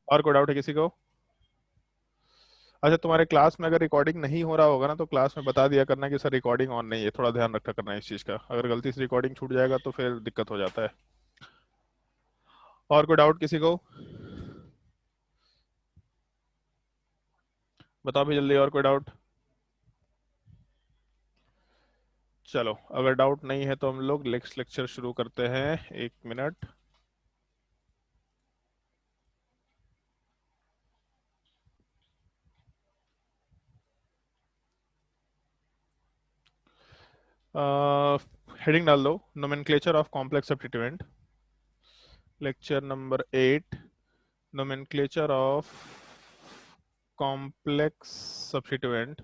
और कोई डाउट है किसी को? अच्छा, तुम्हारे क्लास में अगर रिकॉर्डिंग नहीं हो रहा होगा ना, तो क्लास में बता दिया करना कि सर रिकॉर्डिंग ऑन नहीं है, थोड़ा ध्यान रखा करना इस चीज़ का। अगर गलती से रिकॉर्डिंग छूट जाएगा तो फिर दिक्कत हो जाता है। और कोई डाउट किसी को? बताओ भी जल्दी, और कोई डाउट? चलो, अगर डाउट नहीं है तो हम लोग नेक्स्ट लेक्चर शुरू करते हैं। 1 मिनट। हेडिंग डाल दो, nomenclature of complex substituent. Lecture number 8, nomenclature of complex substituent.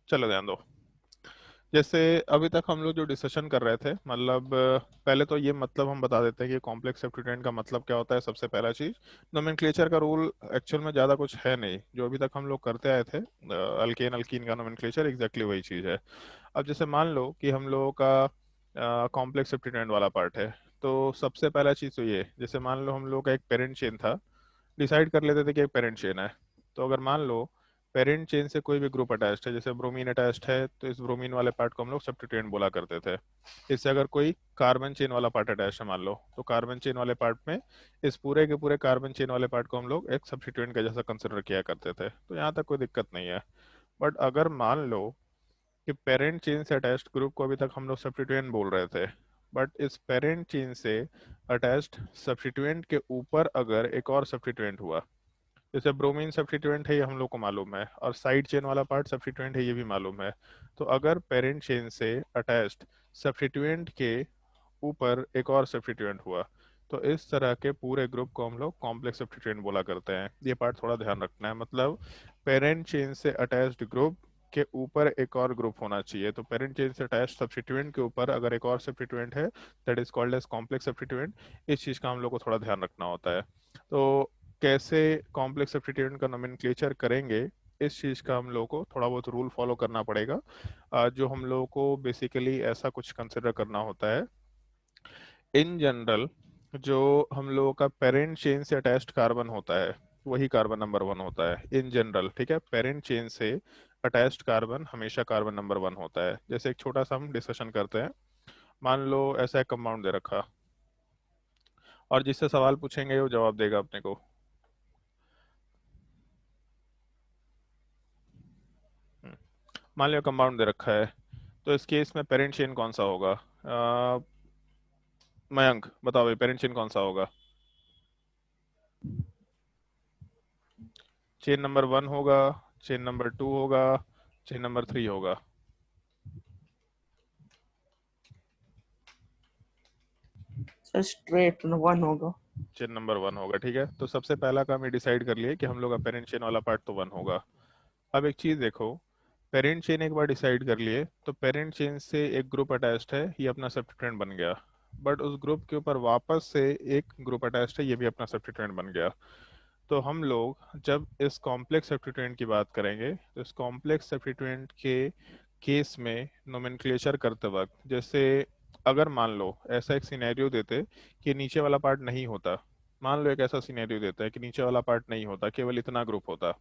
चलो ध्यान दो। जैसे अभी तक हम लोग जो डिस्कशन कर रहे थे, मतलब पहले तो ये मतलब हम बता देते हैं कि कॉम्प्लेक्स सब्स्टिट्यूएंट का मतलब क्या होता है। सबसे पहला चीज, नोमेनक्लेचर का रूल एक्चुअल में ज़्यादा कुछ है नहीं, जो अभी तक हम लोग करते आए थे। अल्केन अल्कीन का नोमेनक्लेचर एग्जैक्टली वही चीज़ है। अब जैसे मान लो कि हम लोगों का कॉम्प्लेक्स सब्स्टिट्यूएंट वाला पार्ट है, तो सबसे पहला चीज़ तो ये, जैसे मान लो हम लोग का एक पेरेंट चेन था, डिसाइड कर लेते थे कि एक पेरेंट चेन है। तो अगर मान लो पेरेंट चेन से कोई भी ग्रुप अटैच्ड है, जैसे ब्रोमीन अटैच्ड है, तो इस ब्रोमीन वाले पार्ट को हम लोग सब्स्टिट्यूएंट बोला करते थे। इससे अगर कोई कार्बन चेन वाला पार्ट अटैच है मान लो, तो कार्बन चेन वाले पार्ट में इस पूरे के पूरे कार्बन चेन वाले पार्ट को हम लोग एक सब्स्टिट्यूएंट का जैसा कंसिडर किया करते थे। तो यहाँ तक कोई दिक्कत नहीं है। बट अगर मान लो कि पेरेंट चेन से अटैच्ड ग्रुप को अभी तक हम लोग सब्स्टिट्यूएंट बोल रहे थे, बट इस पेरेंट चेन से अटैच्ड सब्स्टिट्यूएंट के ऊपर अगर एक और सब्स्टिट्यूएंट हुआ, जैसे ब्रोमीन सब्स्टिट्यूएंट है ये हम लोग को मालूम है, और साइड चेन वाला पार्ट सब्स्टिट्यूएंट है ये भी मालूम है। तो अगर पेरेंट चेन से अटैच्ड सब्स्टिट्यूएंट के ऊपर एक और सब्स्टिट्यूएंट हुआ, तो इस तरह के पूरे ग्रुप को हम लोग कॉम्प्लेक्स सब्स्टिट्यूएंट बोला करते हैं। ये पार्ट थोड़ा ध्यान रखना है, मतलब पेरेंट चेन से अटैच्ड ग्रुप के ऊपर एक और ग्रुप होना चाहिए। तो पेरेंट चेन से अटैच्ड सब्स्टिट्यूएंट के ऊपर अगर एक और सब्स्टिट्यूएंट है, that is called as complex substituent. इस चीज़ का हम लोग को थोड़ा ध्यान रखना होता है। तो कैसे कॉम्प्लेक्स सब्स्टिट्यूएंट का नोमेनक्लेचर करेंगे, इस चीज़ का हम लोग को थोड़ा बहुत रूल फॉलो करना पड़ेगा। जो हम लोग को बेसिकली ऐसा कुछ कंसिडर करना होता है। इन जनरल, जो हम लोगों का पेरेंट चेन से अटैच्ड कार्बन होता है, वही कार्बन नंबर 1 होता है इन जनरल। ठीक है, पेरेंट चेन से अटैच्ड कार्बन हमेशा कार्बन नंबर 1 होता है। जैसे एक छोटा सा हम डिस्कशन करते हैं। मान लो ऐसा एक कंपाउंड दे रखा, और जिससे सवाल पूछेंगे वो जवाब देगा अपने को। हम्म, मान लो कंपाउंड दे रखा है, तो इस केस में पेरेंट चेन कौन सा होगा? मयंक बताओ भाई, पेरेंट चेन कौन सा होगा? चेन नंबर 1 होगा, चेन नंबर 2 होगा, चेन नंबर 3 होगा? सर स्ट्रेट 1 होगा। चेन नंबर 1 होगा। ठीक है, तो सबसे पहला काम ये डिसाइड कर लिए कि हम लोग का पेरेंट चेन वाला पार्ट तो 1 होगा। अब एक चीज देखो, पेरेंट चेन एक बार डिसाइड कर लिए, तो पेरेंट चेन से एक ग्रुप अटैच्ड है, ये अपना सब्स्टिट्यूएंट बन गया। बट उस ग्रुप के ऊपर वापस से एक ग्रुप अटैच्ड है, ये भी अपना सब्स्टिट्यूएंट बन गया। तो हम लोग जब इस कॉम्प्लेक्स सब्स्टिट्यूएंट की बात करेंगे, तो इस कॉम्प्लेक्स सब्स्टिट्यूएंट के केस में नोमेनक्लेचर करते वक्त, जैसे अगर मान लो ऐसा एक सिनेरियो देते कि नीचे वाला पार्ट नहीं होता, मान लो एक ऐसा सिनेरियो देता है कि नीचे वाला पार्ट नहीं होता, केवल इतना ग्रुप होता,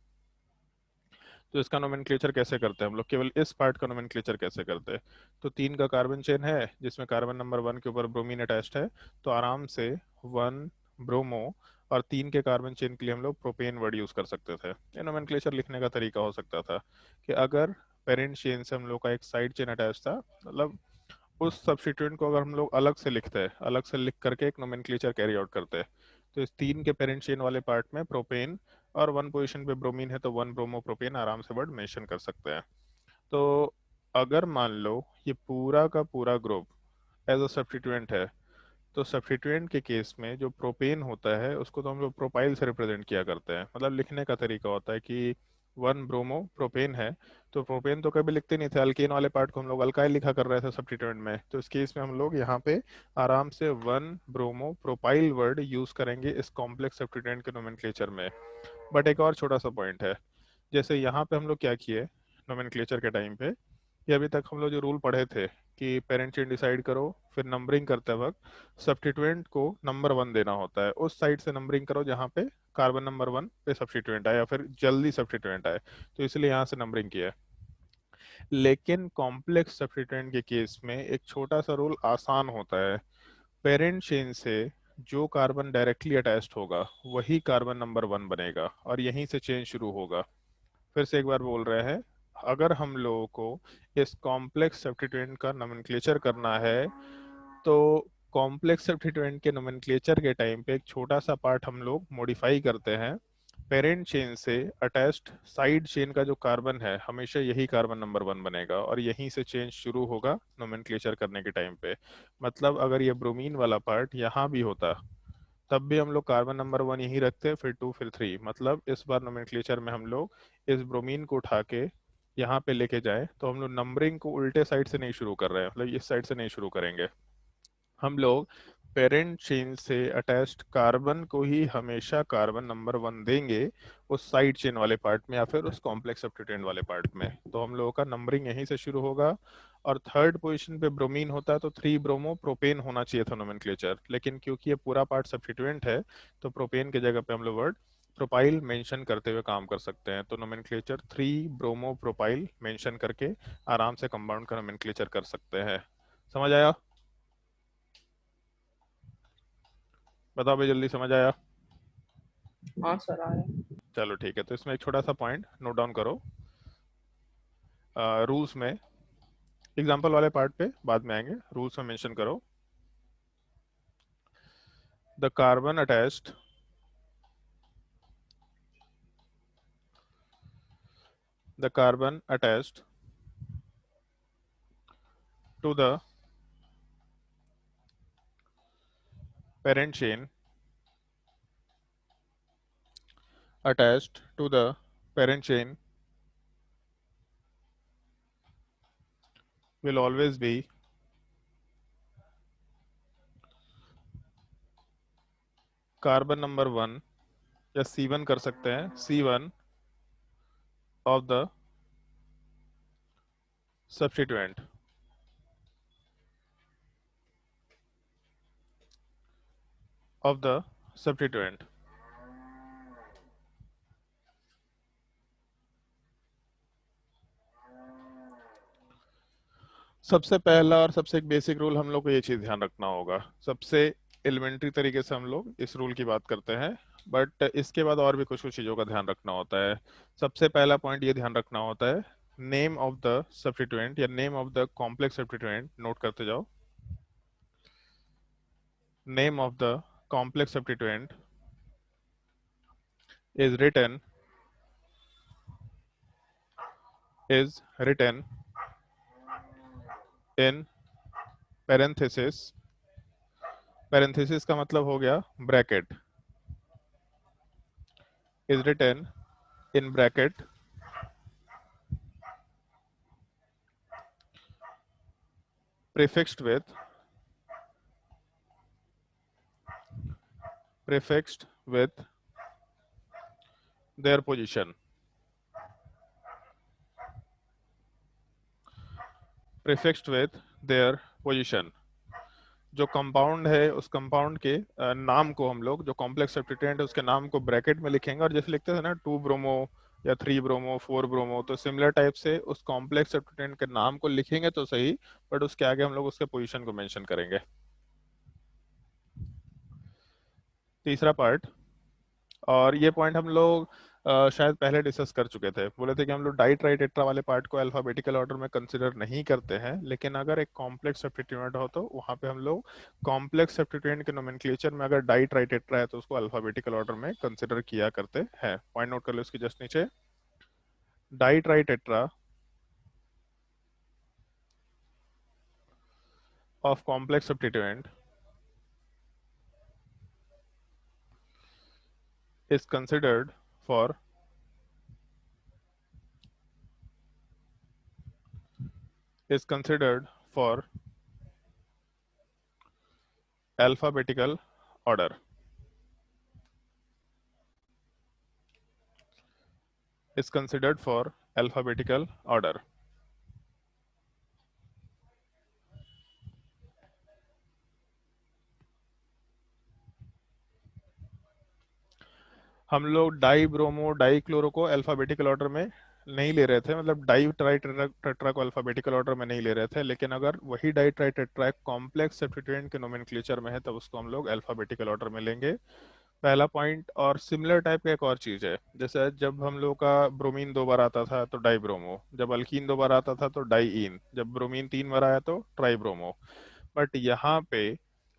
तो इसका नोमेनक्लेचर कैसे करते हैं हम लोग? केवल इस पार्ट का नोमेनक्लेचर कैसे करते हैं? तो 3 का कार्बन चेन है, जिसमें कार्बन नंबर 1 के ऊपर ब्रोमीन अटैच्ड है, तो आराम से 1 ब्रोमो, और 3 के कार्बन चेन के लिए हम लोग प्रोपेन वर्ड यूज कर सकते थे। ये नोमेनक्लेचर लिखने का तरीका हो सकता था कि अगर पेरेंट चेन से हम लोग का एक साइड चेन अटैच था, मतलब उस सब्स्टिट्यूएंट को अगर हम लोग अलग से लिखते हैं, अलग से लिख करके एक नोमेनक्लेचर कैरी आउट करते हैं, तो इस 3 के पेरेंट चेन वाले पार्ट में प्रोपेन, और 1 पोजीशन पे ब्रोमीन है तो 1 ब्रोमो प्रोपेन आराम से वर्ड मेंशन कर सकते हैं। तो अगर मान लो ये पूरा का पूरा ग्रुप एज अ सब्स्टिट्यूएंट है, तो सब्स्टिट्यूएंट के केस में जो प्रोपेन होता है उसको तो हम लोग प्रोपाइल से रिप्रेजेंट किया करते हैं। मतलब लिखने का तरीका होता है कि वन ब्रोमो प्रोपेन है, तो प्रोपेन तो कभी लिखते नहीं थे, अल्केन वाले पार्ट को हम लोग अल्काइल लिखा कर रहे थे सब्स्टिट्यूएंट में, तो इस केस में हम लोग यहाँ पे आराम से one bromo propyl word use करेंगे इस कॉम्प्लेक्स सब्स्टिट्यूएंट के नोमेनक्लेचर में। बट एक और छोटा सा पॉइंट है, जैसे यहाँ पे हम लोग क्या किए नोमेनक्लेचर के टाइम पे, ये अभी तक हम लोग जो रूल पढ़े थे कि पेरेंट चेन डिसाइड करो, फिर नंबरिंग करते वक्त सब्स्टिट्यूएंट को नंबर वन देना होता है, उस साइड से नंबरिंग करो जहाँ पे कार्बन नंबर वन पे सब्स्टिट्यूएंट आए या फिर जल्दी सब्स्टिट्यूएंट आए, तो इसलिए यहाँ से नंबरिंग किया है। लेकिन कॉम्प्लेक्स सब्स्टिट्यूएंट के केस में एक छोटा सा रूल आसान होता है, पेरेंट चेन से जो कार्बन डायरेक्टली अटैच्ड होगा वही कार्बन नंबर वन बनेगा और यहीं से चेन शुरू होगा। फिर से एक बार बोल रहे हैं, अगर हम लोगों को इस कॉम्प्लेक्स सब्स्टिट्यूएंट का नोमेनक्लेचर करना है, तो कॉम्प्लेक्स सब्स्टिट्यूएंट के नोमेनक्लेचर के टाइम पे एक छोटा सा पार्ट हम लोग मॉडिफाई करते हैं, पेरेंट चेन से अटैच्ड साइड चेन का जो कार्बन है हमेशा यही कार्बन नंबर वन बनेगा और यहीं से चेंज शुरू होगा नोमेनक्लेचर करने के टाइम पे। मतलब अगर ये ब्रोमीन वाला पार्ट यहाँ भी होता तब भी हम लोग कार्बन नंबर वन यहीं रखते, फिर टू फिर थ्री, मतलब इस बार नोमेनक्लेचर में हम लोग इस ब्रोमीन को उठा के यहाँ पे लेके जाए तो हम लोग नंबरिंग को उल्टे साइड से नहीं शुरू कर रहे हैं, मतलब इस साइड से नहीं शुरू करेंगे, हम लोग पेरेंट चेन से अटैच्ड कार्बन को ही हमेशा कार्बन नंबर वन देंगे उस साइड चेन वाले पार्ट में या फिर उस कॉम्प्लेक्स सब्स्टिट्यूएंट वाले पार्ट में, तो हम लोगों का नंबरिंग यहीं से शुरू होगा। और थर्ड पोजीशन पे ब्रोमीन होता है तो थ्री ब्रोमो प्रोपेन होना चाहिए था नोमेनक्लेचर, लेकिन क्योंकि ये पूरा पार्ट सब्स्टिट्यूएंट है तो प्रोपेन के जगह पे हम लोग वर्ड प्रोपाइल मेंशन करते हुए काम कर सकते हैं, तो nomenclature three bromo propyl mention करके आराम से कंपाउंड का नोमेनक्लेचर कर सकते हैं। समझ आया? बताओ भाई, जल्दी समझ आया? हाँ सर आया। चलो ठीक है, तो इसमें एक छोटा सा पॉइंट नोट डाउन करो, रूल्स में, एग्जांपल वाले पार्ट पे बाद में आएंगे, रूल्स में मेंशन करो, the carbon attached the carbon attached to the parent chain attached to the parent chain will always be carbon number one, या C1 कर सकते हैं, C1 of the substituent of the substituent. सबसे पहला और सबसे एक बेसिक रूल हम लोग को ये चीज़ ध्यान रखना होगा, सबसे एलिमेंट्री तरीके से हम लोग इस रूल की बात करते हैं, बट इसके बाद और भी कुछ कुछ चीज़ों का ध्यान रखना होता है। सबसे पहला पॉइंट ये ध्यान रखना होता है, नेम ऑफ द सब्स्टिट्यूएंट या name of the complex substituent note करते जाओ, name of the complex substituent is written is written in parenthesis, parenthesis का मतलब हो गया bracket, is written in bracket prefixed with prefixed with their position, prefixed with their position। जो compound है उस compound के नाम को हम लोग, जो कॉम्प्लेक्स सब्स्टिट्यूएंट है उसके नाम को ब्रैकेट में लिखेंगे, और जैसे लिखते थे ना टू ब्रोमो या थ्री ब्रोमो फोर ब्रोमो, तो सिमिलर टाइप से उस कॉम्प्लेक्स सब्स्टिट्यूएंट के नाम को लिखेंगे तो सही, बट उसके आगे हम लोग उसके पोजीशन को मेंशन करेंगे। तीसरा पार्ट, और ये पॉइंट हम लोग शायद पहले डिस्कस कर चुके थे, बोले थे कि हम लोग डाई ट्राई टेट्रा वाले पार्ट को अल्फाबेटिकल ऑर्डर में कंसिडर नहीं करते हैं, लेकिन अगर एक कॉम्प्लेक्स सब्स्टिट्यूएंट हो तो वहाँ पे हम लोग कॉम्प्लेक्स सब्स्टिट्यूएंट के नोमेनक्लेचर में अगर डाई ट्राई टेट्रा है तो उसको अल्फाबेटिकल ऑर्डर में कंसिडर किया करते हैं। पॉइंट नोट कर लो इसकी जस्ट नीचे, di tri tetra of complex substituent is considered for is considered for alphabetical order, is considered for alphabetical order. हम लोग डाई ब्रोमो डाई क्लोरो को अल्फाबेटिकल ऑर्डर में नहीं ले रहे थे, मतलब डाई ट्राई टेट्रा को अल्फाबेटिकल ऑर्डर में नहीं ले रहे थे, लेकिन अगर वही di tri tetra complex substituent के नोमेनक्लेचर में है तब उसको हम लोग अल्फाबेटिकल ऑर्डर में लेंगे, पहला पॉइंट। और सिमिलर टाइप का एक और चीज है, जैसे जब हम लोग का ब्रोमीन 2 बार आता था तो डाई ब्रोमो, जब अल्कीन 2 बार आता था तो डाई इन, जब ब्रोमीन 3 बार आया तो ट्राई ब्रोमो। बट यहाँ पे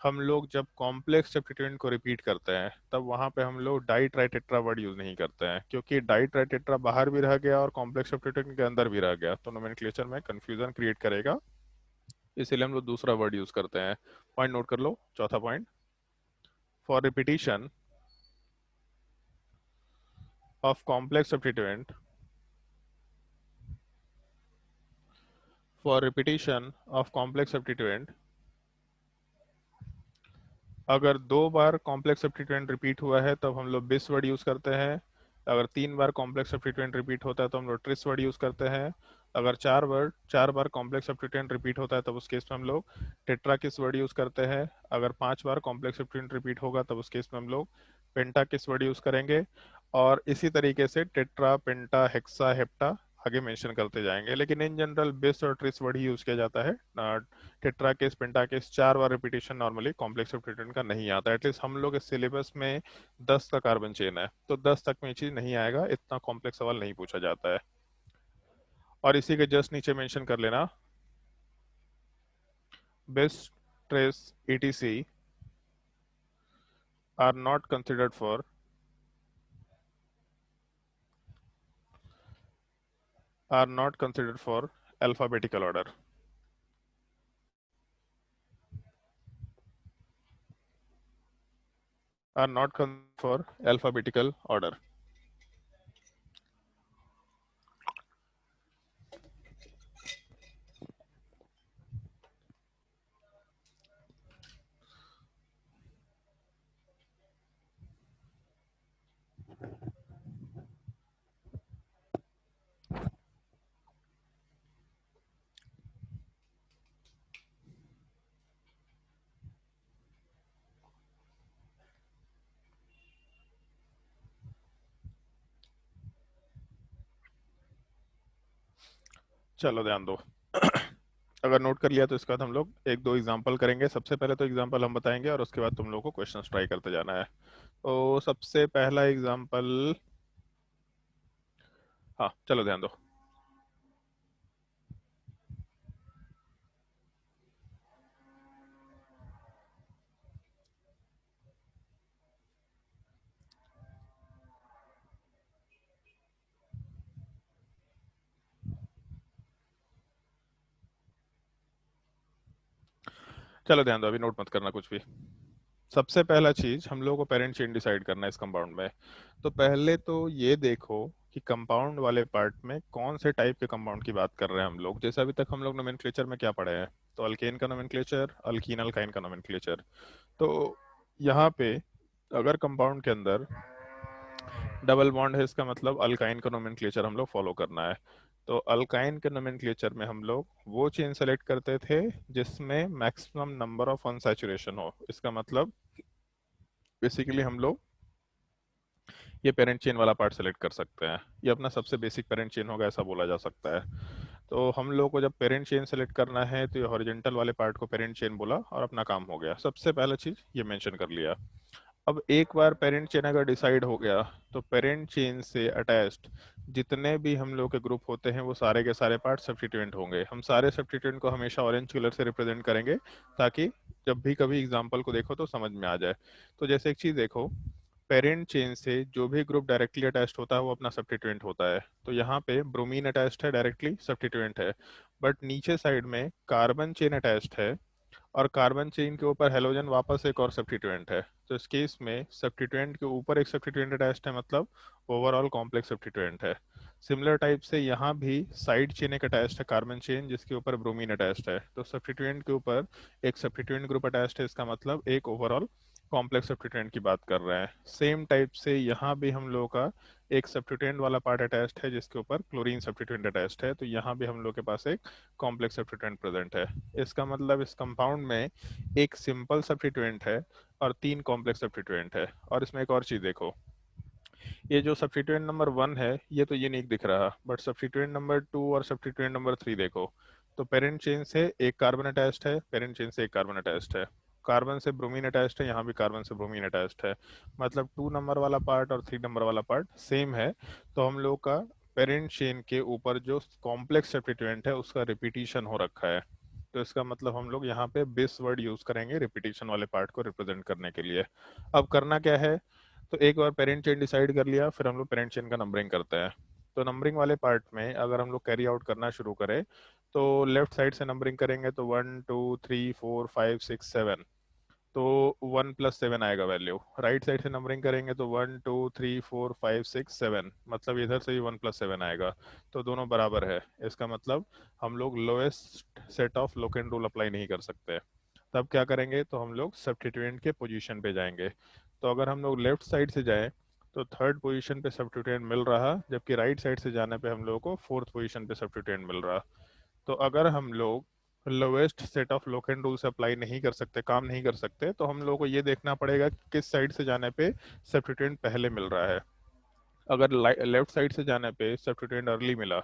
हम लोग जब कॉम्प्लेक्स सब्स्टिट्यूएंट को रिपीट करते हैं तब वहां पे हम लोग डाई ट्राइटेट्रा वर्ड यूज नहीं करते हैं, क्योंकि डाई ट्राइटेट्रा बाहर भी रह गया और कॉम्प्लेक्स सब्स्टिट्यूएंट के अंदर भी रह गया तो नोमेनक्लेचर में कंफ्यूजन क्रिएट करेगा, इसीलिए हम लोग दूसरा वर्ड यूज करते हैं। पॉइंट नोट कर लो, चौथा point. For repetition of complex substituent, for repetition of complex substituent, अगर 2 बार कॉम्प्लेक्स सब्स्टिट्यूएंट रिपीट हुआ है तब हम लोग बिस वर्ड यूज करते हैं, अगर 3 बार कॉम्प्लेक्स सब्स्टिट्यूएंट रिपीट होता है तो हम लोग ट्रिस वर्ड यूज करते हैं, अगर 4 बार कॉम्प्लेक्स सब्स्टिट्यूएंट रिपीट होता है तब उस केस में हम लोग टेट्रा किस वर्ड यूज करते हैं, अगर 5 बार कॉम्प्लेक्स सब्स्टिट्यूएंट रिपीट होगा तब उस केस में हम लोग पेंटा किस वर्ड यूज करेंगे। और इसी तरीके से टेट्रा पेंटा हेक्सा हेप्टा आगे मेंशन करते जाएंगे, लेकिन इन जनरल बिस और ट्रिस वर्ड ही यूज किया जाता है। टेट्रा केस पेंटा केस 4 बार रिपीटेशन नॉर्मली कॉम्प्लेक्स सब्स्टिट्यूएंट का नहीं आता, एटलीस्ट हम लोग इस सिलेबस में 10 का कार्बन चेन है तो 10 तक में ये चीज नहीं आएगा, इतना कॉम्प्लेक्स सवाल नहीं पूछा जाता है। और इसी के जस्ट नीचे मेंशन कर लेना, bis tris etc are not considered for alphabetical order, are not considered for alphabetical order। चलो ध्यान दो। अगर नोट कर लिया तो इसके बाद हम लोग एक दो एग्जांपल करेंगे, सबसे पहले तो एग्जांपल हम बताएंगे और उसके बाद तुम लोगों को क्वेश्चंस ट्राई करते जाना है। तो सबसे पहला एग्जांपल, हाँ चलो ध्यान दो। चलो ध्यान दो, अभी नोट मत करना कुछ भी। सबसे पहला चीज हम लोगों को पेरेंट चेन डिसाइड करना है इस कंपाउंड में। तो पहले तो ये देखो कि कंपाउंड वाले पार्ट में कौन से टाइप के कंपाउंड की बात कर रहे हैं हम लोग। जैसे अभी तक हम लोग नोमेनक्लेचर में क्या पढ़े हैं, तो अल्केन का नोमेनक्लेचर, अल्कीन अल्काइन का नोमेनक्लेचर। तो यहाँ पे अगर कंपाउंड के अंदर डबल बॉन्ड है इसका मतलब अल्काइन का नोमेनक्लेचर हम लोग फॉलो करना है। तो अल्काइन के नोमेनक्लेचर में हम लोग वो चेन सेलेक्ट करते थे जिसमें मैक्सिमम नंबर ऑफ अनसैचुरेशन हो, इसका मतलब बेसिकली हम लोग ये पेरेंट चेन वाला पार्ट सेलेक्ट कर सकते हैं, ये अपना सबसे बेसिक पेरेंट चेन होगा ऐसा बोला जा सकता है। तो हम लोग को जब पेरेंट चेन सेलेक्ट करना है तो ये हॉरिजॉन्टल वाले पार्ट को पेरेंट चेन बोला और अपना काम हो गया, सबसे पहला चीज ये मेंशन कर लिया। अब एक बार पेरेंट चेन अगर डिसाइड हो गया तो पेरेंट चेन से अटैच्ड जितने भी हम लोग के ग्रुप होते हैं वो सारे के सारे पार्ट सब्स्टिट्यूएंट होंगे। हम सारे सब्स्टिट्यूएंट को हमेशा ऑरेंज कलर से रिप्रेजेंट करेंगे ताकि जब भी कभी एग्जाम्पल को देखो तो समझ में आ जाए। तो जैसे एक चीज देखो, पेरेंट चेन से जो भी ग्रुप डायरेक्टली अटैच्ड होता है वो अपना सब्स्टिट्यूएंट होता है। तो यहाँ पे ब्रोमीन अटैच्ड है, डायरेक्टली सब्स्टिट्यूएंट है। बट नीचे साइड में कार्बन चेन अटैच्ड है और कार्बन चेन के ऊपर हेलोजन वापस एक और सब्स्टिट्यूएंट है। तो इस केस में सब्स्टिट्यूएंट के ऊपर एक सब्स्टिट्यूएंट अटैच्ड है, मतलब ओवरऑल कॉम्प्लेक्स सब्स्टिट्यूएंट है। सिमिलर टाइप से यहाँ भी साइड चेन एक अटैच्ड है, कार्बन चेन जिसके ऊपर ब्रोमीन अटैच्ड है, तो सब्स्टिट्यूएंट के ऊपर एक सब्स्टिट्यूएंट ग्रुप अटैच्ड है, इसका मतलब एक ओवरऑल कॉम्प्लेक्स सब्स्टिट्यूएंट की बात कर रहे हैं। सेम टाइप से यहाँ भी हम लोग का एक सब्स्टिट्यूएंट वाला पार्ट अटैच्ड है जिसके ऊपर क्लोरीन सब्स्टिट्यूएंट अटैच्ड है, तो यहाँ भी हम लोग के पास एक कॉम्प्लेक्स सब्स्टिट्यूएंट प्रेजेंट है। इसका मतलब इस कंपाउंड में एक सिंपल सब्स्टिट्यूएंट है और तीन कॉम्प्लेक्स सब्स्टिट्यूएंट है। और इसमें एक और चीज देखो, ये जो सब्स्टिट्यूएंट नंबर 1 है ये तो यूनिक दिख रहा, बट सब्स्टिट्यूएंट नंबर 2 और सब्स्टिट्यूएंट नंबर 3 देखो, तो पेरेंट चेन से एक कार्बन अटैच्ड है, पेरेंट चेन से एक कार्बन अटैच्ड है, कार्बन से ब्रोमीन अटैच्ड है, यहाँ भी कार्बन से ब्रोमीन अटैच्ड है, मतलब 2 नंबर वाला पार्ट और 3 नंबर वाला पार्ट सेम है। तो हम लोग का पेरेंट चेन के ऊपर जो कॉम्प्लेक्स सब्स्टिट्यूएंट है उसका रिपीटिशन हो रखा है, तो इसका मतलब हम लोग यहाँ पे बिस वर्ड यूज करेंगे रिपीटिशन वाले पार्ट को रिप्रेजेंट करने के लिए। अब करना क्या है, तो एक बार पेरेंट चेन डिसाइड कर लिया, फिर हम लोग पेरेंट चेन का नंबरिंग करते हैं। तो नंबरिंग वाले पार्ट में अगर हम लोग कैरी आउट करना शुरू करें तो लेफ्ट साइड से नंबरिंग करेंगे तो 1 2 3 4 5 6 7, तो 1 + 7 आएगा वैल्यू। राइट साइड से नंबरिंग करेंगे तो 1 2 3 4 5 6 7, मतलब इधर से भी 1 + 7 आएगा, तो दोनों बराबर है। इसका मतलब हम लोग lowest set of Loken rule apply नहीं कर सकते। तब क्या करेंगे, तो हम लोग सब्स्टिट्यूएंट के पोजीशन पे जाएंगे। तो अगर हम लोग लेफ्ट साइड से जाएं तो थर्ड पोजीशन पे सब्स्टिट्यूएंट मिल रहा, जबकि राइट साइड से जाने पे हम लोगों को फोर्थ पोजीशन पे सब्स्टिट्यूएंट मिल रहा। तो अगर हम लोग lowest set of Loken rules apply नहीं कर सकते, काम नहीं कर सकते, तो हम लोगों को ये देखना पड़ेगा कि किस साइड से जाने पे सब्स्टिट्यूएंट पहले मिल रहा है। अगर लेफ्ट साइड से जाने पे सब्स्टिट्यूएंट अर्ली मिला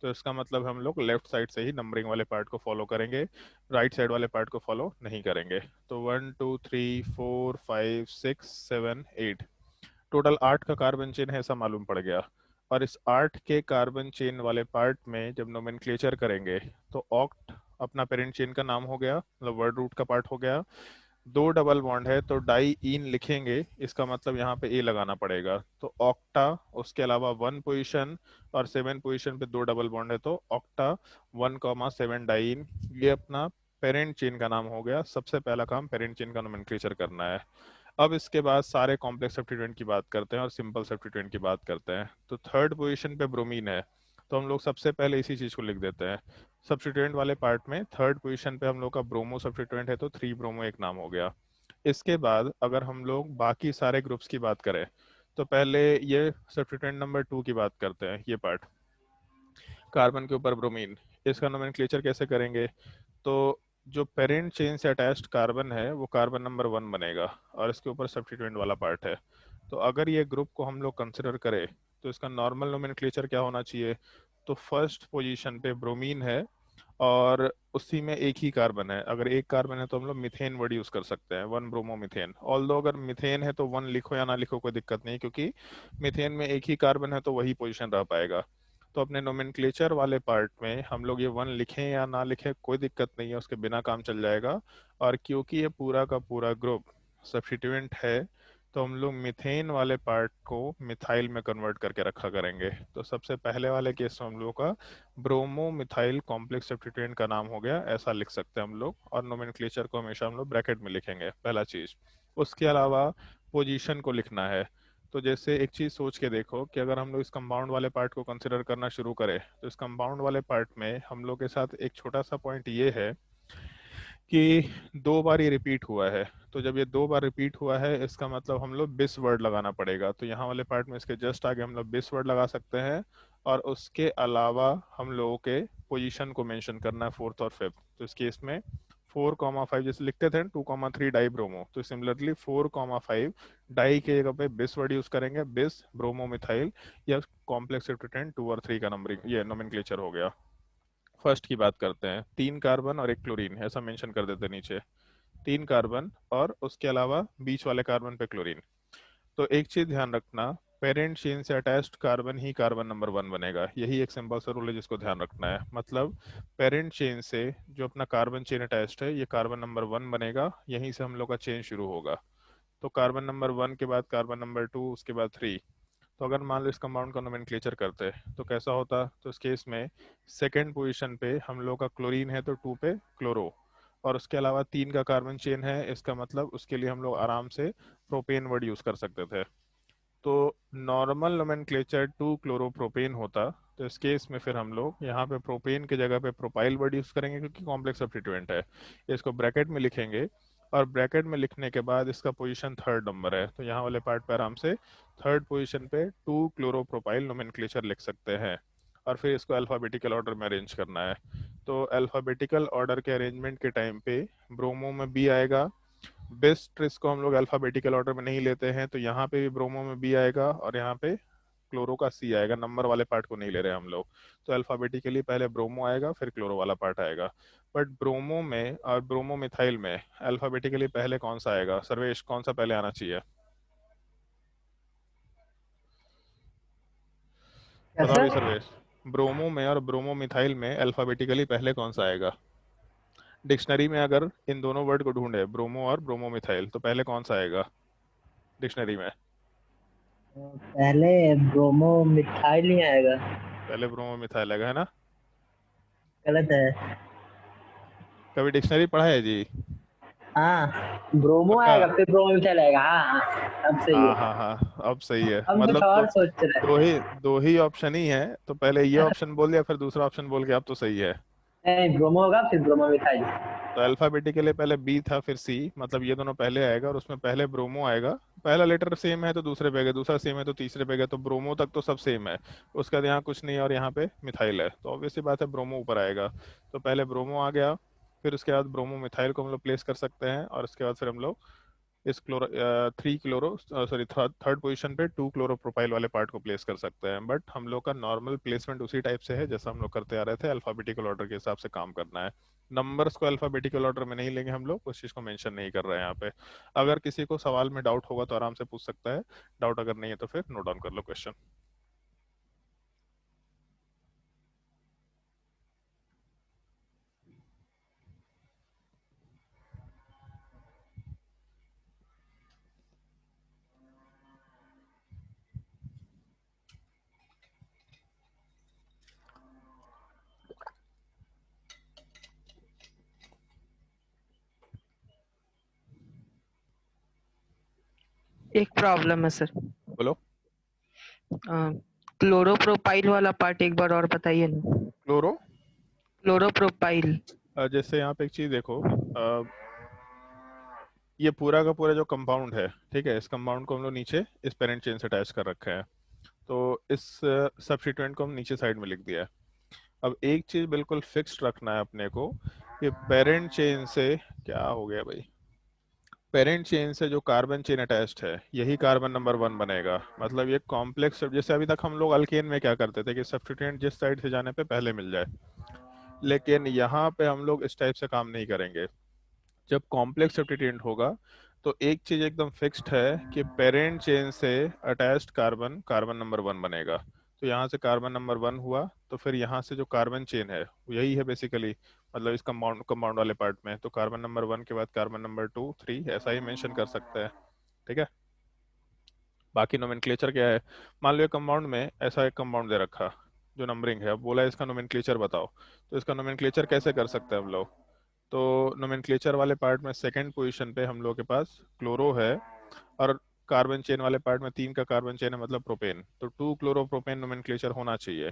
तो इसका मतलब हम लोग लेफ्ट साइड से ही नंबरिंग वाले पार्ट को फॉलो करेंगे, राइट साइड वाले पार्ट को फॉलो नहीं करेंगे। तो 1 2 3 4 5 6 7 8, टोटल 8 का कार्बन चेन है ऐसा मालूम पड़ गया। और इस 8 के कार्बन चेन वाले पार्ट में जब नोमेनक्लेचर करेंगे तो ऑक्ट अपना पेरेंट चेन का नाम हो गया, मतलब वर्ड रूट का पार्ट हो गया। दो डबल बॉन्ड है तो डाई इन लिखेंगे, इसका मतलब यहाँ पे ए लगाना पड़ेगा, तो ऑक्टा। उसके अलावा 1 पोजीशन और 7 पोजीशन पे दो डबल बॉन्ड है तो ऑक्टा 1 7 डाई इन, ये अपना पेरेंट चेन का नाम हो गया। सबसे पहला काम पेरेंट चेन का नोमेनक्लेचर करना है। अब इसके बाद सारे कॉम्प्लेक्स सब्स्टिट्यूएंट की बात करते हैं और सिंपल सब्स्टिट्यूएंट की बात करते हैं। तो थर्ड पोजीशन पे ब्रोमीन है, तो हम लोग सबसे पहले इसी चीज को लिख देते हैं। सब्स्टिट्यूएंट वाले पार्ट में थर्ड पोजीशन पे हम लोग का ब्रोमो सब्स्टिट्यूएंट है तो 3 ब्रोमो एक नाम हो गया। इसके बाद अगर हम लोग बाकी सारे ग्रुप्स की बात करें तो पहले ये सब्स्टिट्यूएंट नंबर 2 की बात करते हैं, ये पार्ट कार्बन के ऊपर ब्रोमीन। इसका नोमेनक्लेचर कैसे करेंगे, तो जो पेरेंट चेन से अटैच्ड कार्बन है वो कार्बन नंबर 1 बनेगा और इसके ऊपर सब्स्टिट्यूएंट वाला पार्ट है। तो अगर ये ग्रुप को हम लोग कंसिडर करें तो इसका नॉर्मल नोमेनक्लेचर क्या होना चाहिए, तो फर्स्ट पोजीशन पे ब्रोमीन है और उसी में एक ही कार्बन है। अगर एक कार्बन है तो हम लोग मिथेन वर्ड यूज कर सकते हैं, 1 ब्रोमो मिथेन। ऑल्दो अगर मिथेन है तो 1 लिखो या ना लिखो कोई दिक्कत नहीं, क्योंकि मिथेन में एक ही कार्बन है तो वही पोजीशन रह पाएगा। तो अपने नोमेनक्लेचर वाले पार्ट में हम लोग ये 1 लिखें या ना लिखें कोई दिक्कत नहीं है, उसके बिना काम चल जाएगा। और क्योंकि ये पूरा का पूरा ग्रुप सब्स्टिट्यूएंट है तो हम लोग मिथेन वाले पार्ट को मिथाइल में कन्वर्ट करके रखा करेंगे। तो सबसे पहले वाले केस में हम लोग का ब्रोमो मिथाइल कॉम्प्लेक्स सब्स्टिट्यूएंट का नाम हो गया, ऐसा लिख सकते हैं हम लोग। और नोमेनक्लेचर को हमेशा हम लोग ब्रैकेट में लिखेंगे, पहला चीज। उसके अलावा पोजीशन को लिखना है। तो जैसे एक चीज सोच के देखो कि अगर हम लोग इस कंपाउंड वाले पार्ट को कंसिडर करना शुरू करें तो इस कंपाउंड वाले पार्ट में हम लोग के साथ एक छोटा सा पॉइंट ये है कि 2 बार ये रिपीट हुआ है। तो जब ये 2 बार रिपीट हुआ है इसका मतलब हम लोग बिस वर्ड लगाना पड़ेगा, तो यहाँ वाले पार्ट में इसके जस्ट आगे हम लोग बिस वर्ड लगा सकते हैं। और उसके अलावा हम लोगों के पोजीशन को मेंशन करना है, फोर्थ और फिफ्थ। तो इस केस में 4 5 जैसे लिखते थे 2 3 डाई ब्रोमो, तो सिमिलरली 4 5 डाई के जगह पे बिस वर्ड यूज करेंगे, बिस ब्रोमो मिथाइल या कॉम्प्लेक्स सब्स्टिट्यूएंट 2 और 3 का नंबरिंग, ये नोमेनक्लेचर हो गया। फर्स्ट की बात करते हैं, 3 कार्बन और एक क्लोरीन ऐसा मेंशन कर देते हैं नीचे, 3 कार्बन और उसके अलावा बीच वाले कार्बन पे क्लोरीन। तो एक चीज ध्यान रखना, पेरेंट चेन से अटैच्ड कार्बन ही कार्बन नंबर 1 बनेगा, यही एक सिंपल सा रूल है जिसको ध्यान रखना है। मतलब पेरेंट चेन से जो अपना कार्बन चेन अटैच्ड है ये कार्बन नंबर 1 बनेगा, यहीं से हम लोग का चेन शुरू होगा। तो कार्बन नंबर 1 के बाद कार्बन नंबर 2, उसके बाद 3। तो अगर मान लो इस कंपाउंड का नोमेनक्लेचर करते तो कैसा होता, तो इस केस में सेकेंड पोजीशन पे हम लोग का क्लोरीन है तो 2 पे क्लोरो, और उसके अलावा 3 का कार्बन चेन है, इसका मतलब उसके लिए हम लोग आराम से प्रोपेन वर्ड यूज कर सकते थे। तो नॉर्मल नोमेनक्लेचर 2 क्लोरोप्रोपेन होता, तो इस केस में फिर हम लोग यहाँ पे प्रोपेन की जगह पे प्रोपाइल वर्ड यूज करेंगे क्योंकि कॉम्प्लेक्स सब्स्टिट्यूएंट है। इसको ब्रैकेट में लिखेंगे और ब्रैकेट में लिखने के बाद इसका पोजीशन थर्ड नंबर है, तो यहाँ वाले पार्ट पे आराम से थर्ड पोजीशन पे 2 क्लोरोप्रोपाइल नोमेनक्लेचर लिख सकते हैं। और फिर इसको अल्फ़ाबेटिकल ऑर्डर में अरेंज करना है। तो अल्फ़ाबेटिकल ऑर्डर के अरेंजमेंट के टाइम पे ब्रोमो में बी आएगा। बेस्ट इसको हम लोग अल्फ़ाबेटिकल ऑर्डर में नहीं लेते हैं, तो यहाँ पे भी ब्रोमो में बी आएगा और यहाँ पे क्लोरो का सी आएगा, नंबर वाले पार्ट को नहीं ले रहे हम लोग। तो अल्फ़ाबेटिकली पहले ब्रोमो आएगा फिर क्लोरो वाला पार्ट आएगा। बट ब्रोमो में और ब्रोमो मिथाइल में अल्फ़ाबेटिकली पहले कौन सा आएगा सर्वेश, कौन सा पहले आना चाहिए? क्या बताओ भी सर? सर्वेश, ब्रोमो में और ब्रोमो मिथाइल में अल्फ़ाबेटिकली पहले कौन सा आएगा? डिक्शनरी में अगर इन दोनों वर्ड को ढूंढे, ब्रोमो और ब्रोमो मिथाइल, तो पहले कौन सा आएगा डिक्शनरी में? पहले ब्रोमो मिथाइल ही आएगा। पहले ब्रोमो मिथाइल आएगा, है ना? गलत है। कभी डिक्शनरी पढ़ा है जी? हाँ, ब्रोमो पक्का? आएगा फिर ब्रोमो मिथाइल आएगा। हाँ हाँ, अब सही हाँ है। हाँ हाँ, अब सही है। हम कुछ मतलब और दो सोच रहे दो ही ऑप्शन ही है, तो पहले ये हैं। ऑप्शन बोल दिया फिर दूसरा ऑप्शन बोल के, अब तो सही है। नहीं, ब्रोमो होगा फिर ब्रोमो मिथाइल। तो अल्फाबेटिकली पहले बी था फिर सी, मतलब ये दोनों पहले आएगा और उसमें पहले ब्रोमो आएगा। पहला लेटर सेम है तो दूसरे पे गया, दूसरा सेम है तो तीसरे पे गया, तो ब्रोमो तक तो सब सेम है। उसके बाद यहाँ कुछ नहीं है और यहाँ पे मिथाइल है, तो ऑब्वियसली बात है ब्रोमो ऊपर आएगा। तो पहले ब्रोमो आ गया, फिर उसके बाद ब्रोमो मिथाइल को हम लोग प्लेस कर सकते हैं, और उसके बाद फिर हम लोग इस chloro 3 chloro sorry third position पे 2 क्लोरोप्रोपाइल वाले पार्ट को प्लेस कर सकते हैं। बट हम लोग का नॉर्मल प्लेसमेंट उसी टाइप से है जैसा हम लोग करते आ रहे थे, अल्फाबेटिकल ऑर्डर के हिसाब से काम करना है। नंबर्स को अल्फाबेटिकल ऑर्डर में नहीं लेंगे हम लोग, उस चीज़ को मेंशन नहीं कर रहे हैं यहाँ पे। अगर किसी को सवाल में डाउट होगा तो आराम से पूछ सकता है, डाउट अगर नहीं है तो फिर नोट डाउन कर लो क्वेश्चन। एक प्रॉब्लम है सर। बोलो। क्लोरोप्रोपाइल वाला पार्ट एक बार और बताइए ना। क्लोरो, क्लोरोप्रोपाइल। जैसे यहाँ पे एक चीज़ देखो, ये पूरा का पूरा जो कंपाउंड है, ठीक है, इस कंपाउंड को हम लोग नीचे इस पेरेंट चेन से अटैच कर रखे हैं। तो इस सब्स्टिट्यूएंट को हम नीचे साइड में लिख दिया है। अब एक चीज बिल्कुल फिक्स्ड रखना है अपने को, कि पेरेंट चेन से क्या हो गया भाई, पेरेंट चेन से जो कार्बन चेन अटैच्ड है यही कार्बन नंबर 1 बनेगा। मतलब ये कॉम्प्लेक्स, जैसे अभी तक हम लोग अल्केन में क्या करते थे कि सब्स्टिट्यूएंट जिस साइड से जाने पे पहले मिल जाए, लेकिन यहाँ पे हम लोग इस टाइप से काम नहीं करेंगे। जब कॉम्प्लेक्स सब्स्टिट्यूएंट होगा तो एक चीज एकदम फिक्स्ड है कि पेरेंट चेन से अटैच्ड कार्बन कार्बन नंबर 1 बनेगा। तो यहाँ से कार्बन नंबर 1 हुआ, तो फिर यहाँ से जो कार्बन चेन है वो यही है बेसिकली, मतलब इस कंपाउंड कंपाउंड वाले पार्ट में तो कार्बन नंबर 1 के बाद कार्बन नंबर 2 3 ऐसा ही मेंशन कर सकते हैं। ठीक है। बाकी नोमेनक्लेचर क्या है, मान लो कंपाउंड में ऐसा एक कंपाउंड दे रखा जो नंबरिंग है, अब बोला इसका नोमेनक्लेचर बताओ, तो इसका नोमेनक्लेचर कैसे कर सकते हैं हम लोग? तो नोमेनक्लेचर वाले पार्ट में सेकंड पोजीशन पे हम लोग के पास क्लोरो है, और कार्बन चेन वाले पार्ट में 3 का कार्बन चेन है मतलब प्रोपेन, तो 2 क्लोरोप्रोपेन नोमेनक्लेचर होना चाहिए।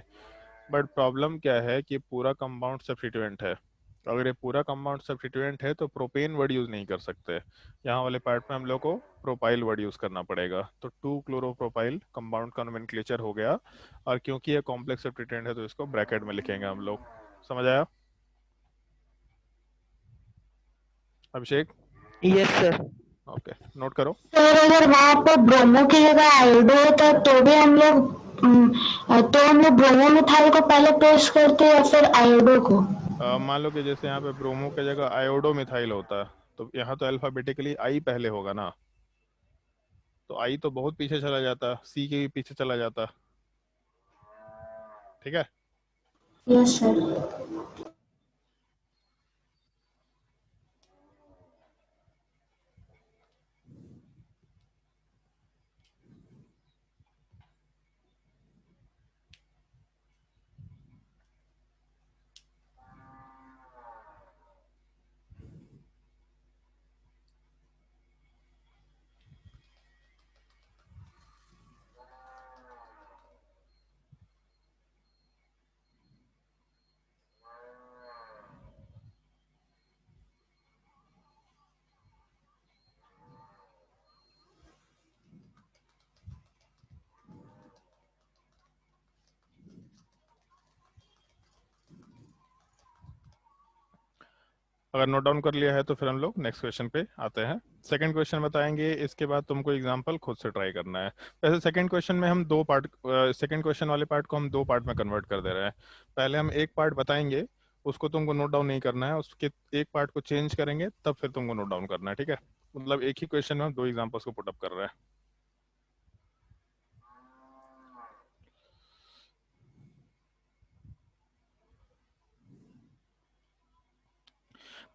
बट प्रॉब्लम क्या है कि पूरा कंपाउंड सब्स्टिट्यूएंट है, तो अगर ये पूरा कंपाउंड सब्स्टिट्यूएंट है तो प्रोपेन वर्ड यूज नहीं कर सकते, यहाँ वाले पार्ट में हम लोग को प्रोपाइल वर्ड यूज करना पड़ेगा। तो 2 क्लोरोप्रोपाइल कंपाउंड का नोमेनक्लेचर हो गया, और क्योंकि ये कॉम्प्लेक्स सब्स्टिट्यूएंट है तो इसको ब्रैकेट में लिखेंगे हम लोग। समझ आया Abhishek? Yes sir. Okay, note करो। सर अगर वहाँ पर ब्रोमो की जगह आयोडो होता तो भी हम लोग तो हम लोग ब्रोमो मिथाइल को पहले पेश करते या फिर आयोडो को। मान लो कि जैसे यहाँ पे ब्रोमो की जगह आयोडो मिथाइल होता, तो यहाँ तो अल्फाबेटिकली आई पहले होगा ना, तो आई तो बहुत पीछे चला जाता, सी के भी पीछे चला जाता। ठीक है। Yes sir. अगर नोट डाउन कर लिया है तो फिर हम लोग नेक्स्ट क्वेश्चन पे आते हैं। सेकंड क्वेश्चन बताएंगे, इसके बाद तुमको एग्जांपल खुद से ट्राई करना है। वैसे सेकंड क्वेश्चन में हम दो पार्ट, सेकंड क्वेश्चन वाले पार्ट को हम दो पार्ट में कन्वर्ट कर दे रहे हैं। पहले हम एक पार्ट बताएंगे, उसको तुमको नोट डाउन नहीं करना है, उसके एक पार्ट को चेंज करेंगे तब फिर तुमको नोट डाउन करना है, ठीक है। मतलब एक ही क्वेश्चन में हम दो एग्जाम्पल्स को पुटअप कर रहे हैं।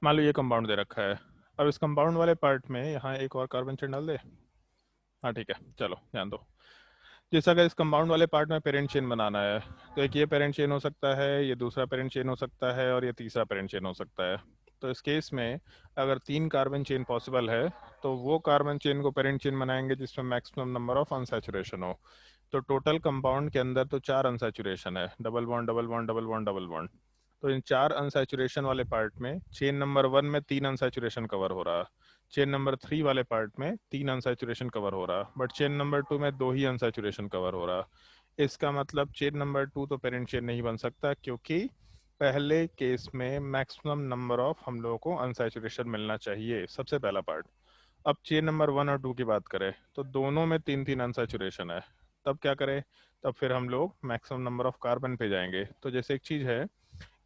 मान लो ये कंपाउंड दे रखा है। अब इस कंपाउंड वाले पार्ट में यहाँ एक और कार्बन चेन डाल दे। हाँ ठीक है, चलो ध्यान दो। जैसा अगर इस कंपाउंड वाले पार्ट में पेरेंट चेन बनाना है, तो एक ये पेरेंट चेन हो सकता है, ये दूसरा पेरेंट चेन हो सकता है, और ये तीसरा पेरेंट चेन हो सकता है। तो इस केस में अगर 3 कार्बन चेन पॉसिबल है, तो वो कार्बन चेन को पेरेंट चेन बनाएंगे जिसमें मैक्सिमम नंबर ऑफ अनसैचुरेशन हो। तो टोटल कंपाउंड के अंदर तो 4 अनसैचुरेशन है, double bond double bond double bond double bond. तो इन 4 अनसैचुरेशन वाले पार्ट में चेन नंबर 1 में 3 अनसैचुरेशन कवर हो रहा, चेन नंबर 3 वाले पार्ट में 3 अनसैचुरेशन कवर हो रहा, बट चेन नंबर 2 में 2 ही अनसैचुरेशन कवर हो रहा। इसका मतलब चेन नंबर 2 तो पेरेंट चेन नहीं बन सकता, क्योंकि पहले केस में मैक्सिमम नंबर ऑफ हम लोगों को अनसैचुरेशन मिलना चाहिए, सबसे पहला पार्ट। अब चेन नंबर 1 और 2 की बात करें तो दोनों में 3 3 अनसैचुरेशन है। तब क्या करें, तब फिर हम लोग मैक्सिमम नंबर ऑफ कार्बन पे जाएंगे। तो जैसे एक चीज़ है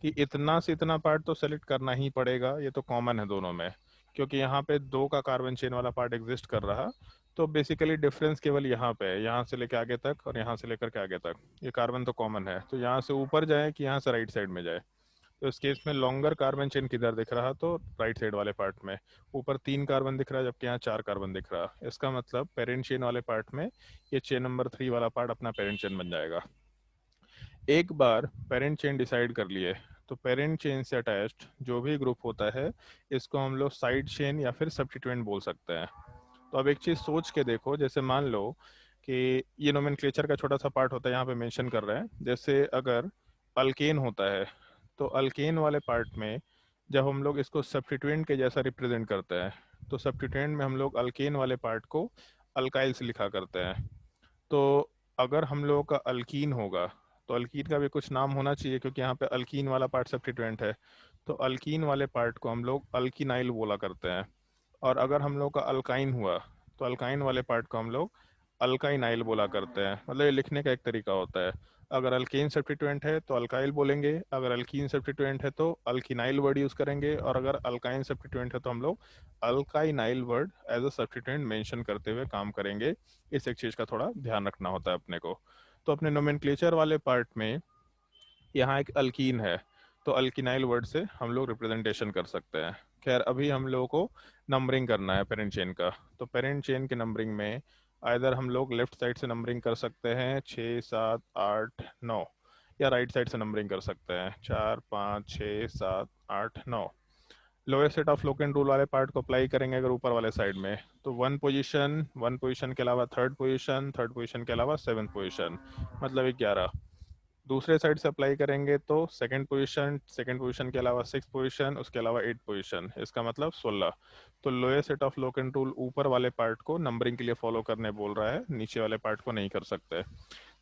कि इतना से इतना पार्ट तो सेलेक्ट करना ही पड़ेगा, ये तो कॉमन है दोनों में, क्योंकि यहाँ पे 2 का कार्बन चेन वाला पार्ट एग्जिस्ट कर रहा। तो बेसिकली डिफरेंस केवल यहाँ पे है, यहाँ से लेकर आगे तक और यहाँ से लेकर के आगे तक, ये कार्बन तो कॉमन है। तो यहाँ से ऊपर जाए कि यहाँ से राइट साइड में जाए, तो इस केस में लॉन्गर कार्बन चेन किधर दिख रहा, तो राइट साइड वाले पार्ट में। ऊपर 3 कार्बन दिख रहा है जबकि यहाँ 4 कार्बन दिख रहा। इसका मतलब पेरेंट चेन वाले पार्ट में ये चेन नंबर 3 वाला पार्ट अपना पेरेंट चेन बन जाएगा। एक बार पेरेंट चेन डिसाइड कर लिए, तो पेरेंट चेन से अटैच्ड जो भी ग्रुप होता है इसको हम लोग साइड चेन या फिर सब्स्टिट्यूएंट बोल सकते हैं। तो अब एक चीज़ सोच के देखो, जैसे मान लो कि ये नोमेनक्लेचर का छोटा सा पार्ट होता है, यहाँ पे मेंशन कर रहे हैं। जैसे अगर अल्केन होता है, तो अल्केन वाले पार्ट में जब हम लोग इसको सब्स्टिट्यूएंट के जैसा रिप्रेजेंट करते हैं, तो सब्स्टिट्यूएंट में हम लोग अल्केन वाले पार्ट को अल्काइल से लिखा करते हैं। तो अगर हम लोगों का अल्कीन होगा, तो अल्कीन का भी कुछ नाम होना चाहिए, क्योंकि यहाँ पे अल्कीन वाला पार्ट सब्स्टिट्यूएंट है। तो अल्कीन वाले पार्ट को हम लोग अल्कीनाइल बोला करते हैं। और अगर हम लोग का अल्काइन हुआ, तो अल्काइन वाले पार्ट को हम लोग अल्काइनाइल बोला करते हैं। मतलब ये लिखने का एक तरीका होता है। अगर अल्केन सब्स्टिट्यूएंट है तो अल्काइल बोलेंगे, अगर अल्कीन सब्स्टिट्यूएंट है तो अल्कीनाइल वर्ड यूज़ करेंगे, और अगर अल्काइन सब्स्टिट्यूएंट है तो हम लोग alkynyl word as a substituent mention करते हुए काम करेंगे। इस एक चीज़ का थोड़ा ध्यान रखना होता है अपने को। तो अपने नोमेनक्लेचर वाले पार्ट में यहाँ एक अल्कीन है, तो अल्किनाइल वर्ड से हम लोग रिप्रेजेंटेशन कर सकते हैं। खैर अभी हम लोगों को नंबरिंग करना है पेरेंट चेन का। तो पेरेंट चेन के नंबरिंग में आइदर हम लोग लेफ्ट साइड से नंबरिंग कर सकते हैं 6 7 8 9, या राइट साइड से नंबरिंग कर सकते हैं 4 5 6 7 8 9। Lowest set of Loken rule वाले पार्ट को अप्लाई करेंगे अगर ऊपर वाले साइड में, तो 1 पोजीशन के अलावा 3rd पोजीशन, 3rd पोजीशन के अलावा 7th पोजीशन, मतलब 11। दूसरे साइड से अप्लाई करेंगे तो 2nd पोजीशन के अलावा 6th पोजीशन, उसके अलावा 8th पोजीशन, इसका मतलब 16। तो lowest set of Loken rule ऊपर वाले पार्ट को नंबरिंग के लिए फॉलो करने बोल रहा है, नीचे वाले पार्ट को नहीं कर सकते।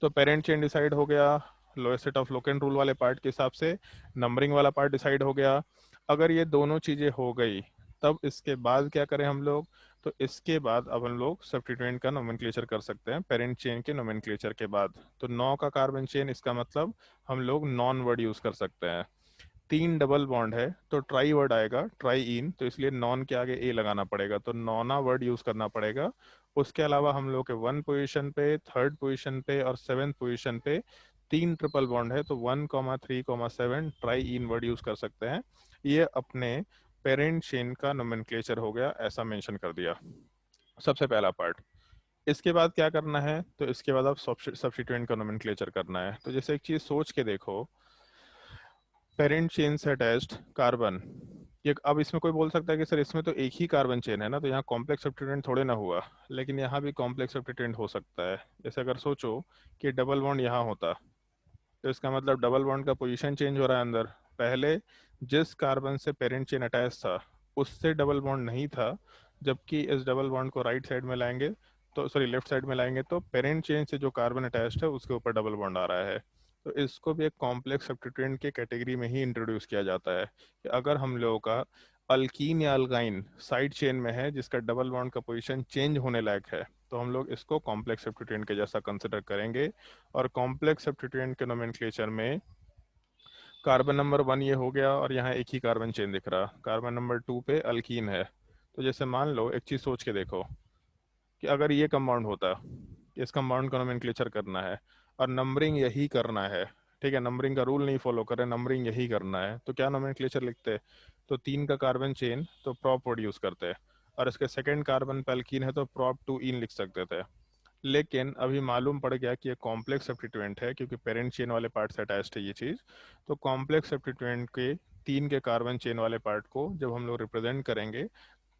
तो पेरेंट चेन डिसाइड हो गया, lowest set of Loken rule वाले पार्ट के हिसाब से नंबरिंग वाला पार्ट डिसाइड हो गया। अगर ये दोनों चीज़ें हो गई, तब इसके बाद क्या करें हम लोग, तो इसके बाद अब हम लोग सब्स्टिट्यूएंट का नोमेनक्लेचर कर सकते हैं पेरेंट चेन के नोमेनक्लेचर के बाद। तो 9 का कार्बन चेन, इसका मतलब हम लोग नॉन वर्ड यूज़ कर सकते हैं। 3 डबल बॉन्ड है तो ट्राई वर्ड आएगा, ट्राई इन, तो इसलिए नॉन के आगे ए लगाना पड़ेगा, तो नॉना वर्ड यूज़ करना पड़ेगा। उसके अलावा हम लोग के 1 पोजीशन पे, 3rd पोजीशन पे और 7th पोजीशन पे 3 ट्रिपल बॉन्ड है, तो 1 3 7 ट्राई इन वर्ड यूज़ कर सकते हैं। ये अपने पेरेंट चेन का नोमेनक्लेचर हो गया, ऐसा मेंशन कर दिया सबसे पहला पार्ट। इसके बाद क्या करना है, तो इसके बाद आप सब्स्टिट्यूएंट का नोमेनक्लेचर करना है। तो जैसे एक चीज़ सोच के देखो, पेरेंट चेन से अटैच्ड कार्बन, ये अब इसमें कोई बोल सकता है कि सर इसमें तो एक ही कार्बन चेन है ना, तो यहाँ कॉम्प्लेक्स सब्स्टिट्यूएंट थोड़े ना हुआ। लेकिन यहाँ भी कॉम्प्लेक्स सब्स्टिट्यूएंट हो सकता है। जैसे अगर सोचो कि डबल बॉन्ड यहाँ होता, तो इसका मतलब डबल बॉन्ड का पोजीशन चेंज हो रहा है अंदर। पहले जिस कार्बन से पेरेंट चेन अटैच था उससे डबल बॉन्ड नहीं था, जबकि इस डबल बॉन्ड को राइट साइड में लाएंगे, तो सॉरी लेफ्ट साइड में लाएंगे, तो पेरेंट चेन से जो कार्बन अटैच्ड है उसके ऊपर डबल बॉन्ड आ रहा है। तो इसको भी एक कॉम्प्लेक्स सब्स्टिट्यूएंट के कैटेगरी में ही इंट्रोड्यूस किया जाता है कि अगर हम लोगों का अल्कीन या अल्काइन साइड चेन में है जिसका डबल बॉन्ड का पोजीशन चेंज होने लायक है, तो हम लोग इसको कॉम्प्लेक्स सब्स्टिट्यूएंट के जैसा कंसिडर करेंगे। और कॉम्प्लेक्स सब्स्टिट्यूएंट के नोमेनक्लेचर में कार्बन नंबर 1 ये हो गया, और यहाँ एक ही कार्बन चेन दिख रहा, कार्बन नंबर 2 पे अल्कीन है। तो जैसे मान लो एक चीज़ सोच के देखो कि अगर ये कंपाउंड होता, इस कंपाउंड का नोमेनक्लेचर करना है और नंबरिंग यही करना है, ठीक है, नंबरिंग का रूल नहीं फॉलो करें, नंबरिंग यही करना है, तो क्या नोमेनक्लेचर लिखते? तो 3 का कार्बन चेन तो प्रॉप वर्ड यूज़ करते हैं, और इसके सेकेंड कार्बन पे अल्कीन है तो प्रॉप 2 इन लिख सकते थे। लेकिन अभी मालूम पड़ गया कि ये कॉम्प्लेक्स सब्स्टिट्यूएंट है क्योंकि पेरेंट चेन वाले पार्ट से अटैच्ड है ये चीज़। तो कॉम्प्लेक्स सब्स्टिट्यूएंट के 3 के कार्बन चेन वाले पार्ट को जब हम लोग रिप्रेजेंट करेंगे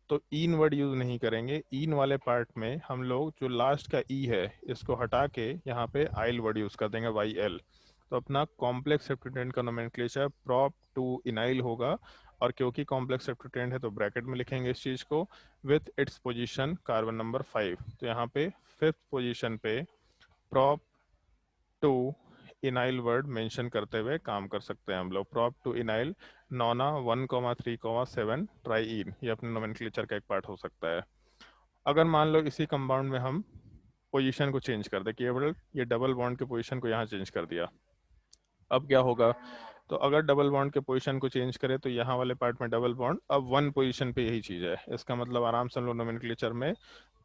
तो इन वर्ड यूज नहीं करेंगे, इन वाले पार्ट में हम लोग जो लास्ट का ई है इसको हटा के यहाँ पे आइल वर्ड यूज कर देंगे, वाई एल। तो अपना कॉम्प्लेक्स सब्स्टिट्यूएंट का नोमेनक्लेचर प्रॉप टू इनाइल होगा, और क्योंकि कॉम्प्लेक्स सब्स्टिट्यूएंट है तो ब्रैकेट में लिखेंगे इस चीज़ को with its position carbon number 5। तो यहाँ पे 5th पोजीशन पे प्रॉप टू इनाइल वर्ड मेंशन करते हुए काम कर सकते हैं हम लोग। Prop two इनाइल Nona 1,3,7 try in, ये अपने नोमेनक्लेचर का एक पार्ट हो सकता है। अगर मान लो इसी कंपाउंड में हम पोजीशन को चेंज कर दे, केवल ये डबल बॉन्ड के पोजीशन को यहाँ चेंज कर दिया, अब क्या होगा? तो अगर डबल बॉन्ड के पोजीशन को चेंज करें तो यहाँ वाले पार्ट में डबल बॉन्ड अब 1 पोजीशन पे यही चीज़ है, इसका मतलब आराम से हम लोग नोमेनक्लेचर में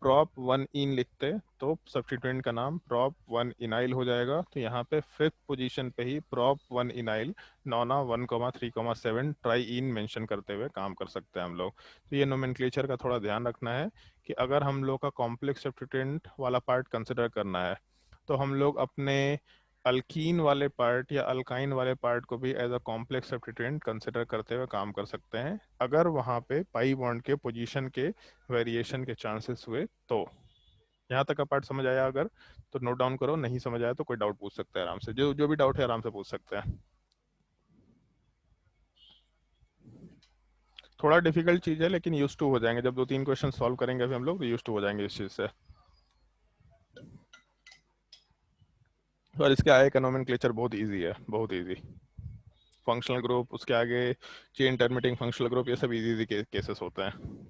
प्रॉप 1 इन लिखते तो सब्स्टिट्यूएंट का नाम प्रॉप 1 इनाइल हो जाएगा। तो यहाँ पे 5th पोजीशन पे ही prop 1 इनाइल Nona 1,3,7 try in mention करते हुए काम कर सकते हैं हम लोग। तो ये नोमेनक्लेचर का थोड़ा ध्यान रखना है कि अगर हम लोग का कॉम्प्लेक्स सब्स्टिट्यूएंट वाला पार्ट कंसिडर करना है तो हम लोग अपने अल्कीन वाले पार्ट या अल्काइन वाले पार्ट को भी as a complex substituent consider करते हुए काम कर सकते हैं, अगर वहाँ पे पाई बॉन्ड के पोजीशन के वेरिएशन के चांसेस हुए तो। यहाँ तक का पार्ट समझ आया? अगर तो नोट डाउन करो, नहीं समझ आया तो कोई डाउट पूछ सकते हैं आराम से, जो जो भी डाउट है आराम से पूछ सकते हैं। थोड़ा डिफिकल्ट चीज़ है लेकिन यूज टू हो जाएंगे, जब 2-3 क्वेश्चन सॉल्व करेंगे अभी हम लोग तो यूज टू हो जाएंगे इस चीज़ से। और इसके आगे का नोमेनक्लेचर बहुत इजी है, बहुत इजी। फंक्शनल ग्रुप, उसके आगे चेन टर्मिनेटिंग फंक्शनल ग्रुप, ये सब इजी इजी केसेस होते हैं।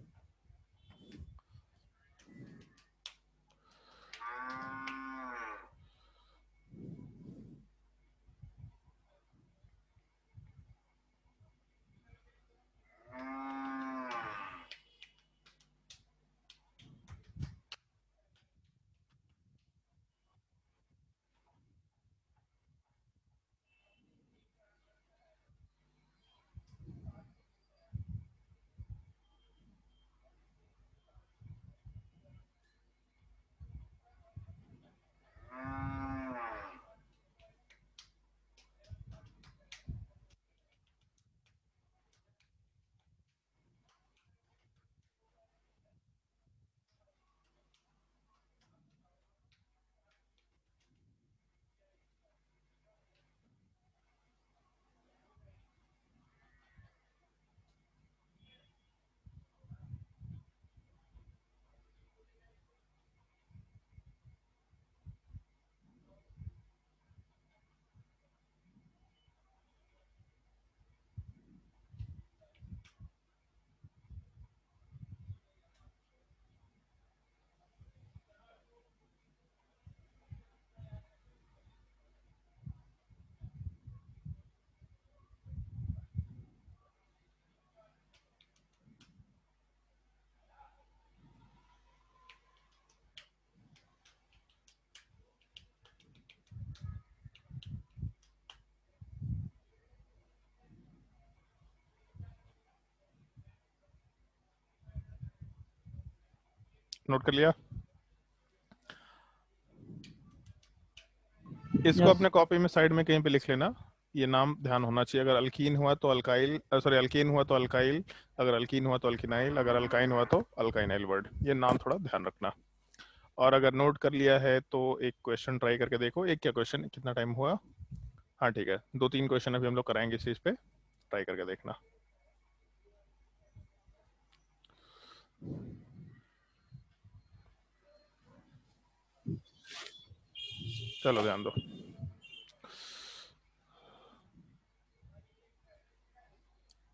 नोट कर लिया? इसको यस अपने कॉपी में साइड में कहीं पे लिख लेना, ये नाम ध्यान होना चाहिए। अगर अल्कीन हुआ तो अल्काइल, सॉरी अल्कीन हुआ तो अल्काइल, अगर अल्कीन हुआ तो अल्किनाइल, अगर अल्काइन हुआ तो अल्काइनाइल वर्ड, ये नाम थोड़ा ध्यान रखना। और अगर नोट कर लिया है तो एक क्वेश्चन ट्राई करके देखो। एक क्या क्वेश्चन, कितना टाइम हुआ? हाँ ठीक है, 2-3 क्वेश्चन अभी हम लोग कराएंगे इस चीज़ पे, ट्राई करके देखना। चलो ध्यान दो।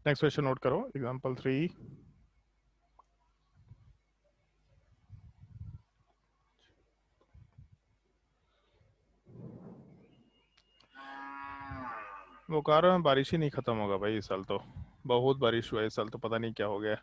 नेक्स्ट क्वेश्चन नोट करो, एग्जांपल 3। बोकारो में बारिश ही नहीं खत्म होगा भाई इस साल तो, बहुत बारिश हुआ है इस साल तो, पता नहीं क्या हो गया।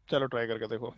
चलो ट्राई करके देखो।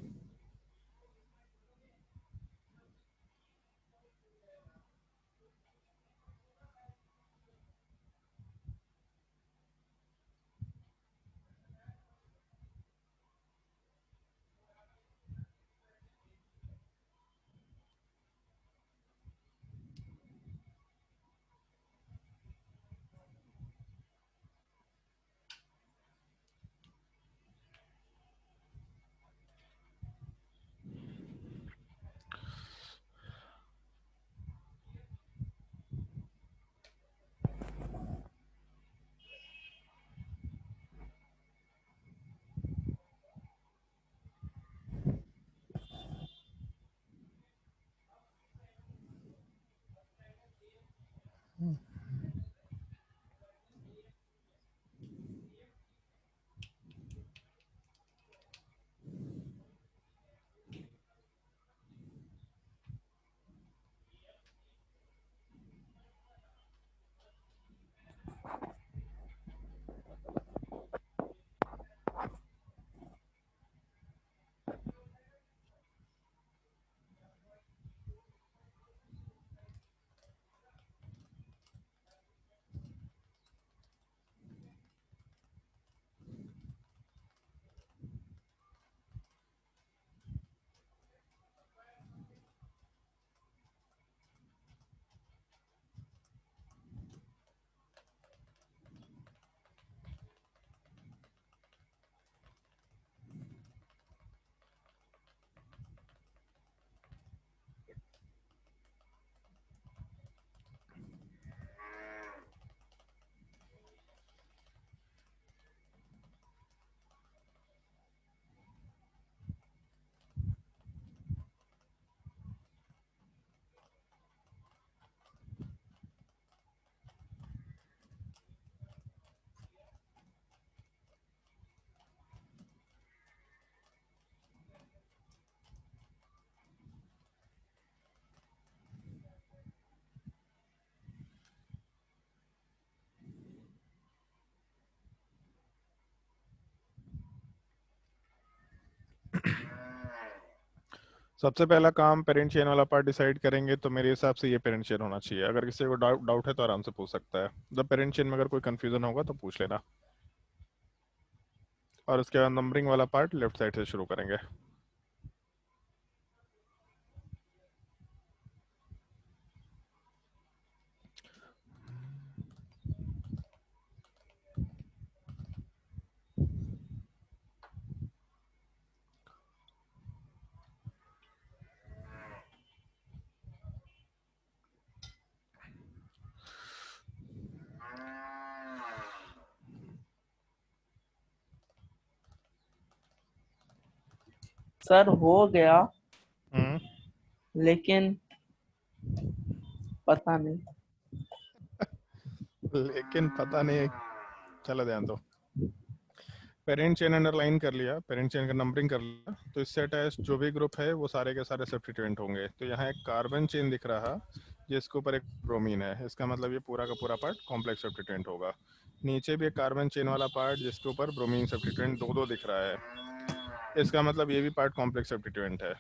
सबसे पहला काम पेरेंट चेन वाला पार्ट डिसाइड करेंगे, तो मेरे हिसाब से ये पेरेंट चेन होना चाहिए। अगर किसी को डाउट डाउट है तो आराम से पूछ सकता है। जब पेरेंट चेन में अगर कोई कंफ्यूजन होगा तो पूछ लेना। और उसके बाद नंबरिंग वाला पार्ट लेफ्ट साइड से शुरू करेंगे। सर हो गया, लेकिन पता नहीं। लेकिन पता नहीं, चलो ध्यान दो। पेरेंट चेन अंडरलाइन कर लिया, पेरेंट चेन का नंबरिंग कर लिया, तो इससे अटैच जो भी ग्रुप है वो सारे के सारे सब्स्टिट्यूएंट होंगे। तो यहाँ एक कार्बन चेन दिख रहा जिसके ऊपर एक ब्रोमीन है, इसका मतलब ये पूरा का पूरा पार्ट कॉम्प्लेक्स सब्स्टिट्यूएंट होगा। नीचे भी एक कार्बन चेन वाला पार्ट जिसके ऊपर ब्रोमीन सब्स्टिट्यूएंट दो दो दिख रहा है, इसका मतलब ये भी पार्ट कॉम्प्लेक्स सब्स्टिट्यूएंट है।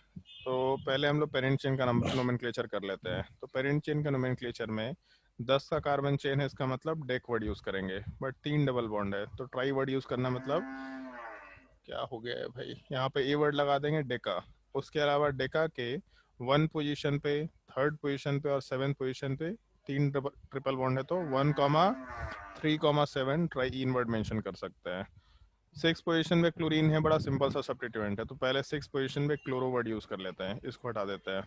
तो पहले हम लोग पेरेंट चेन का नोमेनक्लेचर कर लेते हैं। तो पेरेंट चेन का नोमेनक्लेचर में 10 का कार्बन चेन है, इसका मतलब डेक वर्ड यूज करेंगे, बट 3 डबल बॉन्ड है तो ट्राई वर्ड यूज करना, मतलब क्या हो गया है भाई, यहाँ पे ए वर्ड लगा देंगे डेका। उसके अलावा डेका के 1 पोजीशन पे, 3rd पोजीशन पे और 7th पोजीशन पे 3 ट्रिपल बॉन्ड है, तो 1,3,7 ट्राई इन वर्ड मेंशन कर सकते हैं। 6 पोजीशन पे क्लोरीन है, बड़ा सिंपल सा सब्स्टिट्यूएंट है, तो पहले 6 पोजीशन पे क्लोरो वर्ड यूज कर लेते हैं, इसको हटा देते हैं।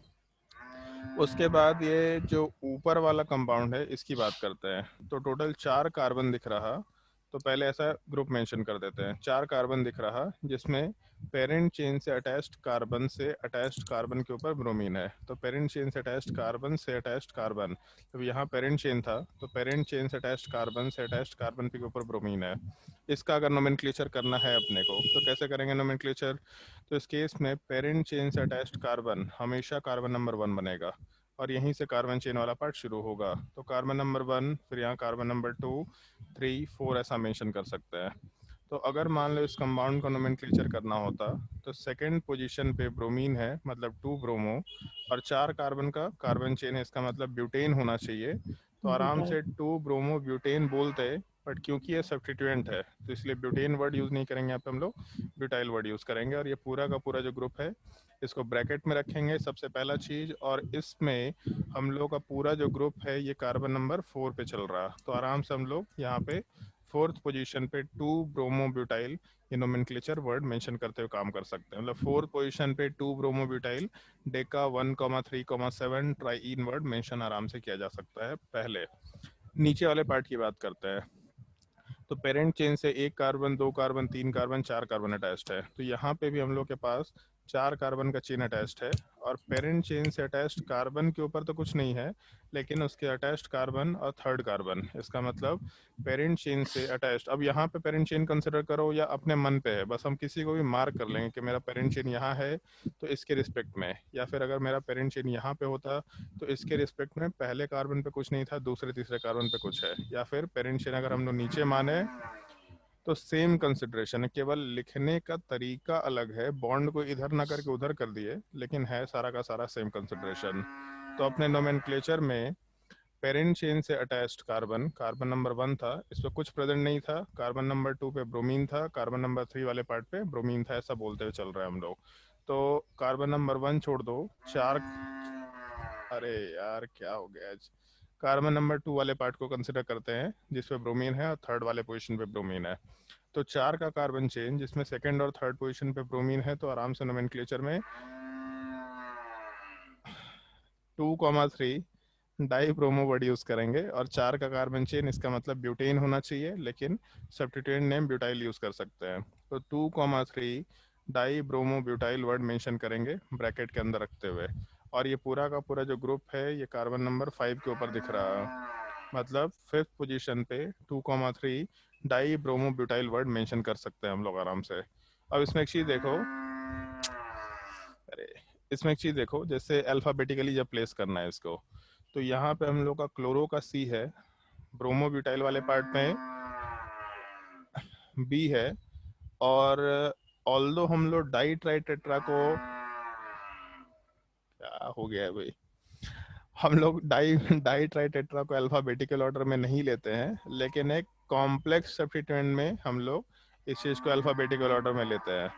उसके बाद ये जो ऊपर वाला कंपाउंड है इसकी बात करते हैं, तो टोटल 4 कार्बन दिख रहा, तो पहले ऐसा ग्रुप मेंशन कर देते हैं। 4 कार्बन दिख रहा जिसमें पेरेंट चेन से अटैच्ड कार्बन के ऊपर ब्रोमीन है, तो पेरेंट चेन से अटैच्ड कार्बन, तो यहाँ पेरेंट चेन था तो पेरेंट चेन से अटैच्ड कार्बन के ऊपर ब्रोमीन है। इसका अगर नोमेनक्लेचर करना है अपने को तो कैसे करेंगे नोमेनक्लेचर, तो इस केस में पेरेंट चेन से अटैच्ड कार्बन हमेशा कार्बन नंबर 1 बनेगा और यहीं से कार्बन चेन वाला पार्ट शुरू होगा, तो कार्बन नंबर 1, फिर यहाँ कार्बन नंबर 2, 3, 4 ऐसा मेंशन कर सकते हैं। तो अगर मान लो इस कंपाउंड को नोमेनक्लेचर करना होता तो सेकंड पोजीशन पे ब्रोमीन है, मतलब 2 ब्रोमो, और 4 कार्बन का कार्बन चेन है, इसका मतलब ब्यूटेन होना चाहिए, तो आराम से 2 ब्रोमो ब्यूटेन बोलते, बट क्योंकि ये सब्स्टिट्यूएंट है तो इसलिए ब्यूटेन वर्ड यूज नहीं करेंगे, यहाँ पे हम लोग ब्यूटाइल वर्ड यूज करेंगे। और ये पूरा का पूरा जो ग्रुप है इसको ब्रैकेट में रखेंगे सबसे पहला चीज, और इसमें हम लोग का पूरा जो ग्रुप है ये कार्बन नंबर 4 पे चल रहा, तो आराम से हम लोग यहाँ पे 4th पोजीशन पे 2 ब्रोमो ब्यूटाइल ये नोमेनक्लेचर वर्ड मेंशन करते हुए काम कर सकते हैं, मतलब 4th पोजीशन पे 2 bromo butyl Deka 1,3,7 try in word mention आराम से किया जा सकता है। पहले नीचे वाले पार्ट की बात करते हैं, तो पेरेंट चेन से 1 carbon, 2 carbon, 3 carbon, 4 carbon attached है, तो यहाँ पे भी हम लोग के पास 4 कार्बन का चेन अटैच्ड है, और पेरेंट चेन से अटैच्ड कार्बन के ऊपर तो कुछ नहीं है, लेकिन उसके अटैच्ड कार्बन और 3rd कार्बन, इसका मतलब पेरेंट चेन से अटैच्ड। अब यहाँ पे पेरेंट चेन कंसिडर करो या अपने मन पे है, बस हम किसी को भी मार्क कर लेंगे कि मेरा पेरेंट चेन यहाँ है तो इसके रिस्पेक्ट में, या फिर अगर मेरा पेरेंट चेन यहाँ पे होता तो इसके रिस्पेक्ट में पहले कार्बन पे कुछ नहीं था, दूसरे तीसरे कार्बन पे कुछ है, या फिर पेरेंट चेन अगर हम लोग नीचे माने तो सेम कंसिडरेशन है, केवल लिखने का तरीका अलग है, बॉन्ड को इधर ना करके उधर कर दिए, लेकिन है सारा का सारा सेम कंसिडरेशन। तो अपने नोमेनक्लेचर में पेरेंट चेन से अटैच्ड कार्बन, कार्बन नंबर 1 था, इस पर कुछ प्रेजेंट नहीं था, कार्बन नंबर 2 पे ब्रोमीन था, कार्बन नंबर 3 वाले पार्ट पे ब्रोमीन था, ऐसा बोलते हुए चल रहे हैं हम लोग। तो कार्बन नंबर 1 छोड़ दो, 4, अरे यार क्या हो गया आज, कार्बन नंबर 2 वाले पार्ट को कंसिडर करते हैं जिसपे ब्रोमीन है और 3rd वाले पोजीशन पे ब्रोमीन है, तो 4 का कार्बन चेन जिसमें 2nd और 3rd पोजीशन पे ब्रोमीन है, तो आराम से नोमेनक्लेचर में 2,3 डाई ब्रोमो वर्ड यूज करेंगे, और 4 का कार्बन चेन इसका मतलब ब्यूटेन होना चाहिए, लेकिन सब्स्टिट्यूएंट नेम ब्यूटाइल यूज कर सकते हैं, तो 2,3 die bromo butyl word mention करेंगे ब्रैकेट के अंदर रखते हुए। और ये पूरा का पूरा जो ग्रुप है ये कार्बन नंबर 5 के ऊपर दिख रहा है, मतलब 5th पोजीशन पे 2,3 die bromo butyl word mention कर सकते हैं हम लोग आराम से। अब इसमें एक चीज देखो, अरे इसमें एक चीज देखो, जैसे अल्फाबेटिकली जब प्लेस करना है इसको, तो यहाँ पे हम लोग का क्लोरो का सी है, ब्रोमो ब्यूटाइल वाले पार्ट में बी है, और ऑल्दो हम लोग डाई ट्राई टेट्रा को, क्या हो गया है भाई, हम लोग डाई डाई ट्राई टेट्रा को अल्फाबेटिकल ऑर्डर में नहीं लेते हैं, लेकिन एक कॉम्प्लेक्स सब्स्टिट्यूएंट में हम लोग इस चीज को अल्फाबेटिकल ऑर्डर में लेते हैं,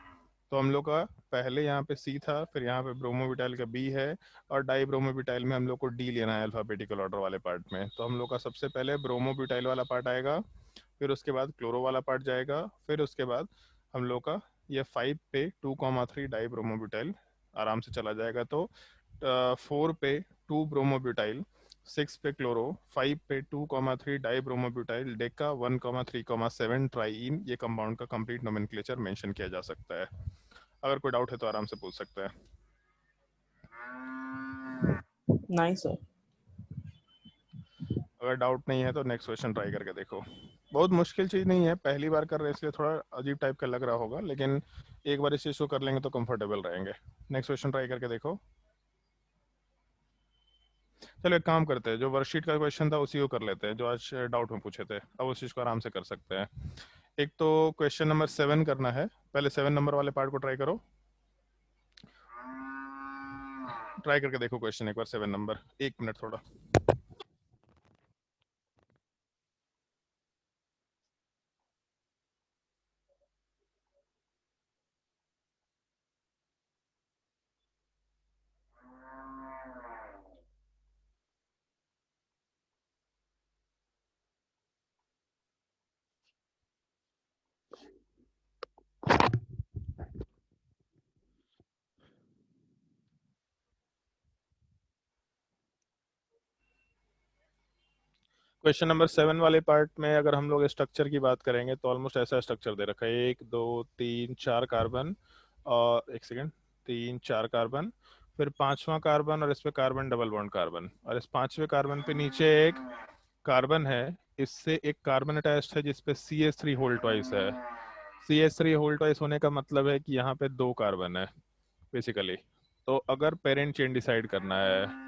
तो हम लोग का पहले यहाँ पे सी था, फिर यहाँ पे ब्रोमोब्यूटाइल का बी है, और डाई ब्रोमोब्यूटाइल में हम लोग को डी लेना है अल्फाबेटिकल ऑर्डर वाले पार्ट में, तो हम लोग का सबसे पहले ब्रोमोब्यूटाइल वाला पार्ट आएगा, फिर उसके बाद क्लोरो वाला पार्ट जाएगा, फिर उसके बाद हम लोग का ये 5 पे 2,3 डाई ब्रोमोब्यूटाइल आराम से चला जाएगा, तो 4 पे 2 ब्रोमोब्यूटाइल, 6 पे क्लोरो, 5 पे 2,3 डाई ब्रोमोब्यूटाइल डेका 1,3,7 ट्राईइन, ये कंपाउंड का कंप्लीट नोमेनक्लेचर मेंशन किया जा सकता है। अगर कोई डाउट है तो आराम से पूछ सकते हैं। नहीं सर। अगर डाउट नहीं है तो नेक्स्ट क्वेश्चन ट्राई करके देखो, बहुत मुश्किल चीज़ नहीं है, पहली बार कर रहे हैं इसलिए थोड़ा अजीब टाइप का लग रहा होगा, लेकिन एक बार इस चीज़ को कर लेंगे तो कंफर्टेबल रहेंगे। नेक्स्ट क्वेश्चन ट्राई करके देखो। चलो एक काम करते हैं, जो वर्कशीट का क्वेश्चन था उसी को कर लेते हैं जो आज डाउट में पूछे थे, अब उस चीज़ को आराम से कर सकते हैं। एक तो क्वेश्चन नंबर 7 करना है, पहले 7 नंबर वाले पार्ट को ट्राई करो, ट्राई करके देखो क्वेश्चन एक बार 7 नंबर, 1 मिनट थोड़ा। क्वेश्चन नंबर 7 वाले पार्ट में अगर हम लोग स्ट्रक्चर की बात करेंगे तो ऑलमोस्ट ऐसा स्ट्रक्चर दे रखा है, 1 2 3 4 कार्बन और एक सेकेंड 3 4 कार्बन, फिर 5वां कार्बन और इस पे कार्बन डबल बॉन्ड कार्बन, और इस 5वें कार्बन पे नीचे एक कार्बन है, इससे एक कार्बन अटैच्ड है जिसपे CH3 होल ट्वाइस है। CH3 होल ट्वाइस होने का मतलब है कि यहाँ पे 2 कार्बन है बेसिकली। तो अगर पेरेंट चेन डिसाइड करना है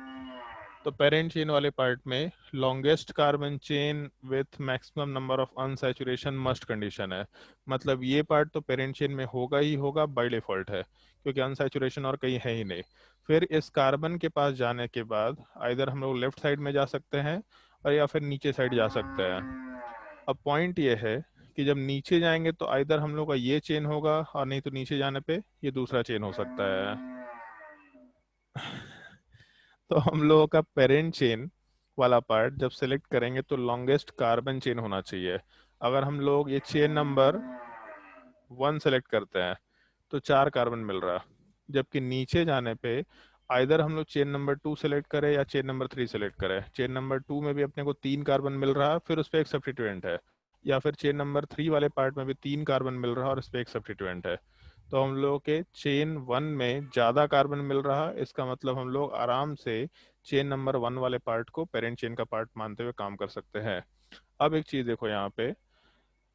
तो पेरेंट चेन वाले पार्ट में longest carbon chain with maximum number of unsaturation must condition है। मतलब ये पार्ट तो पेरेंट चेन में होगा ही होगा, बाय डिफॉल्ट है, क्योंकि अनसैचुरेशन और कहीं है ही नहीं। फिर इस कार्बन के पास जाने के बाद आइदर हम लोग लेफ्ट साइड में जा सकते हैं और या फिर नीचे साइड जा सकते हैं। अब पॉइंट ये है कि जब नीचे जाएंगे तो आइदर हम लोग का ये चेन होगा और नहीं तो नीचे जाने पे ये दूसरा चेन हो सकता है। तो हम लोगों का पेरेंट चेन वाला पार्ट जब सेलेक्ट करेंगे तो लॉन्गेस्ट कार्बन चेन होना चाहिए। अगर हम लोग ये चेन नंबर 1 सेलेक्ट करते हैं तो 4 कार्बन मिल रहा, जबकि नीचे जाने पे आइदर हम लोग चेन नंबर 2 सेलेक्ट करें या चेन नंबर 3 सेलेक्ट करें। चेन नंबर 2 में भी अपने को 3 कार्बन मिल रहा, फिर उस पर एक सब्स्टिट्यूएंट है, या फिर चेन नंबर 3 वाले पार्ट में भी 3 कार्बन मिल रहा और इस पर एक सब्स्टिट्यूएंट है। तो हम लोग के चेन 1 में ज़्यादा कार्बन मिल रहा, इसका मतलब हम लोग आराम से चेन नंबर 1 वाले पार्ट को पेरेंट चेन का पार्ट मानते हुए काम कर सकते हैं। अब एक चीज़ देखो, यहाँ पे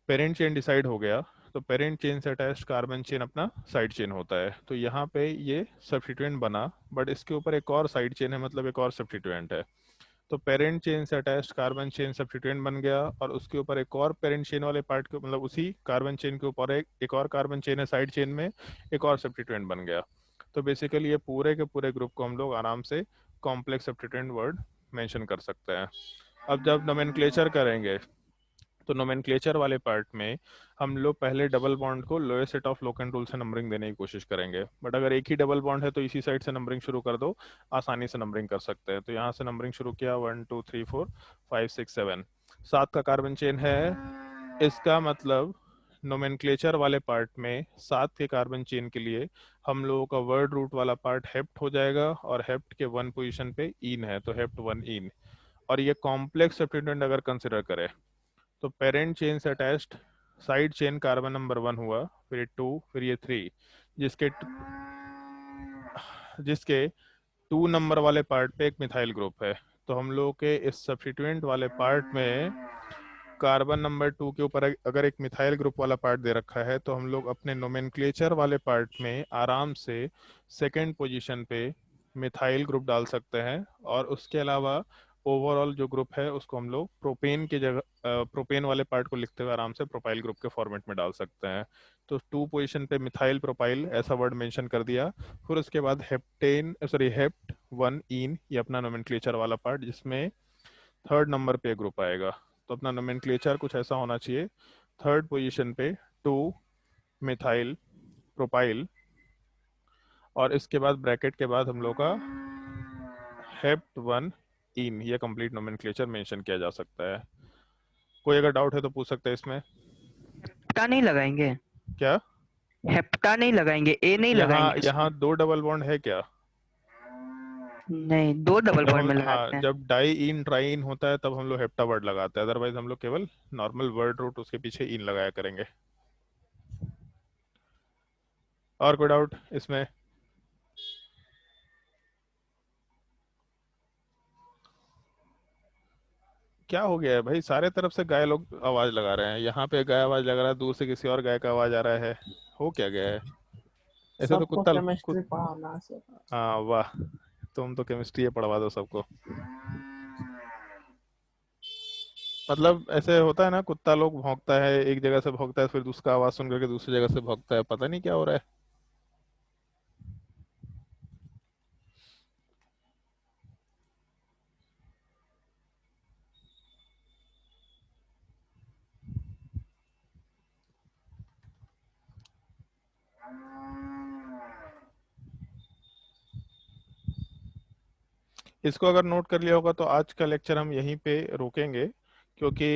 पेरेंट चेन डिसाइड हो गया तो पेरेंट चेन से अटैच्ड कार्बन चेन अपना साइड चेन होता है। तो यहाँ पे ये सब्स्टिट्यूएंट बना, बट इसके ऊपर एक और साइड चेन है, मतलब एक और सब्स्टिट्यूएंट है। तो पेरेंट चेन से अटैच्ड कार्बन चेन सब्स्टिट्यूएंट बन गया और उसके ऊपर एक और पेरेंट चेन वाले पार्ट के, मतलब उसी कार्बन चेन के ऊपर एक और कार्बन चेन है साइड चेन में, एक और सब्स्टिट्यूएंट बन गया। तो बेसिकली ये पूरे के पूरे ग्रुप को हम लोग आराम से कॉम्प्लेक्स सब्स्टिट्यूएंट वर्ड मेंशन कर सकते हैं। अब जब नोमेनक्लेचर करेंगे तो नोमेनक्लेचर वाले पार्ट में हम लोग पहले डबल बॉन्ड को lowest set of locant rule से नंबरिंग देने की कोशिश करेंगे, बट अगर एक ही डबल बॉन्ड है तो इसी साइड से नंबरिंग शुरू कर दो, आसानी से नंबरिंग कर सकते हैं। तो यहाँ से नंबरिंग शुरू किया 1 2 3 4 5 6 7, 7 का कार्बन चेन है। इसका मतलब नोमेनक्लेचर वाले पार्ट में 7 के कार्बन चेन के लिए हम लोगों का वर्ड रूट वाला पार्ट हेप्ट हो जाएगा, और हेप्ट के 1 पोजीशन पे इन है तो हेप्ट 1 इन। और ये कॉम्प्लेक्स सब्स्टिट्यूएंट अगर कंसिडर करें तो पेरेंट चेन से attached side chain carbon number 1 हुआ, फिर ये 2, फिर ये 3, जिसके जिसके 2 नंबर वाले पार्ट पे एक मिथाइल ग्रुप है। तो हम लोग के इस सब्स्टिट्यूएंट वाले पार्ट में कार्बन नंबर 2 के ऊपर अगर एक मिथाइल ग्रुप वाला पार्ट दे रखा है तो हम लोग अपने नोमेनक्लेचर वाले पार्ट में आराम से सेकंड पोजीशन पे मिथाइल ग्रुप डाल सकते हैं, और उसके अलावा ओवरऑल जो ग्रुप है उसको हम लोग प्रोपेन की जगह प्रोपेन वाले पार्ट को लिखते हुए आराम से प्रोपाइल ग्रुप के फॉर्मेट में डाल सकते हैं। तो 2 पोजीशन पे मिथाइल प्रोपाइल ऐसा वर्ड मेंशन कर दिया। फिर उसके बाद हेप्ट 1 इन, ये अपना नोमेनक्लेचर वाला पार्ट जिसमें थर्ड नंबर पे ग्रुप आएगा। तो अपना नोमेनक्लेचर कुछ ऐसा होना चाहिए, थर्ड पोजीशन पे 2 मिथाइल प्रोपाइल, और इसके बाद ब्रैकेट के बाद हम लोग का हेप्ट 1 इन, ये कंप्लीट नोमेनक्लेचर मेंशन किया जा सकता है। कोई अगर डाउट है तो पूछ सकते हैं इसमें। हेप्टा नहीं लगाएंगे? क्या हेप्टा नहीं लगाएंगे, ए नहीं लगाएंगे उसमें? यहाँ 2 डबल बॉन्ड है क्या? नहीं, 2 डबल जब बॉन्ड हम, में हाँ, लगाते हैं। जब डाई इन ट्राई इन होता है तब हम लोग हेप्टा वर्ड लगाते हैं, अदरवाइज हम लोग केवल नॉर्मल वर्ड रूट उसके पीछे इन लगाया करेंगे। और कोई डाउट इसमें? क्या हो गया है भाई, सारे तरफ से गाय लोग आवाज लगा रहे हैं, यहाँ पे गाय आवाज लगा रहा है, दूर से किसी और गाय का आवाज आ रहा है, हो क्या गया है? ऐसे तो सबको केमिस्ट्री पढ़ाना है सर। हाँ वाह, तुम तो केमिस्ट्री पढ़वा दो सबको। मतलब ऐसे होता है ना, कुत्ता लोग भौंकता है, एक जगह से भौंकता है, फिर दूसरा आवाज सुन करके दूसरी जगह से भौंकता है, पता नहीं क्या हो रहा है। इसको अगर नोट कर लिया होगा तो आज का लेक्चर हम यहीं पे रोकेंगे, क्योंकि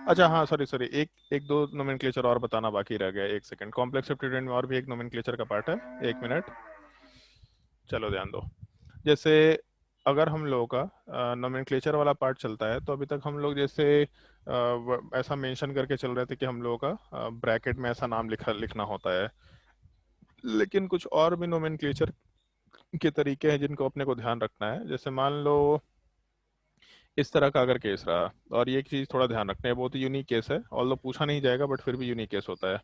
अच्छा हाँ, सॉरी सॉरी, एक एक दो नोमेनक्लेचर और बताना बाकी रह गया। एक सेकंड, कॉम्प्लेक्स सब्स्टिट्यूएंट में और भी एक नोमेनक्लेचर का पार्ट है, 1 मिनट, चलो ध्यान दो। जैसे अगर हम लोगों का नोमेनक्लेचर वाला पार्ट चलता है तो अभी तक हम लोग जैसे ऐसा मेंशन करके चल रहे थे कि हम लोगों का ब्रैकेट में ऐसा नाम लिखना होता है, लेकिन कुछ और भी नोमेनक्लेचर के तरीके हैं जिनको अपने को ध्यान रखना है। जैसे मान लो इस तरह का अगर केस रहा, और ये एक चीज़ थोड़ा ध्यान रखना है, बहुत ही यूनिक केस है, ऑल्दो पूछा नहीं जाएगा बट फिर भी यूनिक केस होता है।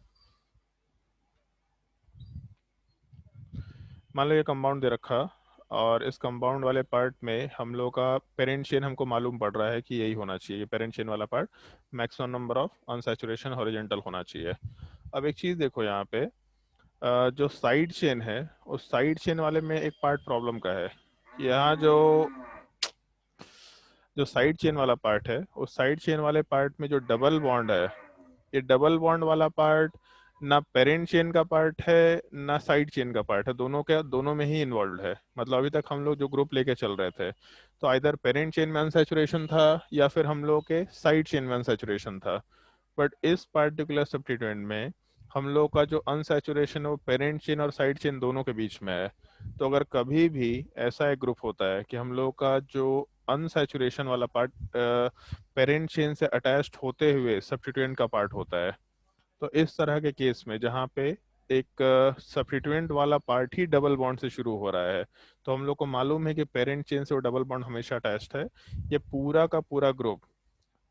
मान लो ये कंपाउंड दे रखा, और इस कंपाउंड वाले पार्ट में हम लोग का पेरेंट चेन हमको मालूम पड़ रहा है कि यही होना चाहिए, ये पेरेंट चेन वाला part maximum number of unsaturation horizontal होना चाहिए। अब एक चीज़ देखो यहाँ पे, जो साइड चेन है उस साइड चेन वाले में एक पार्ट प्रॉब्लम का है। यहाँ जो जो साइड चेन वाला पार्ट है उस साइड चेन वाले पार्ट में जो डबल बॉन्ड है, ये डबल बॉन्ड वाला पार्ट ना पेरेंट चेन का पार्ट है ना साइड चेन का पार्ट है, दोनों में ही इन्वॉल्व है। मतलब अभी तक हम लोग जो ग्रुप लेके चल रहे थे तो आइदर पेरेंट चेन में अनसैचुरेशन था या फिर हम लोग के साइड चेन में अनसैचुरेशन था। बट इस पार्टिकुलर सब्स्टिट्यूएंट में हम लोग का जो अनसैचुरेशन है वो पेरेंट चेन और साइड चेन दोनों के बीच में है। तो अगर कभी भी ऐसा एक ग्रुप होता है कि हम लोग का जो अनसैचुरेशन वाला पार्ट पेरेंट चेन से अटैच्ड होते हुए सब्स्टिट्यूएंट का पार्ट होता है, तो इस तरह के केस में जहाँ पे एक सब्स्टिट्यूएंट वाला पार्ट ही डबल बॉन्ड से शुरू हो रहा है, तो हम लोग को मालूम है कि पेरेंट चेन से वो डबल बॉन्ड हमेशा अटैच्ड है। ये पूरा का पूरा ग्रुप,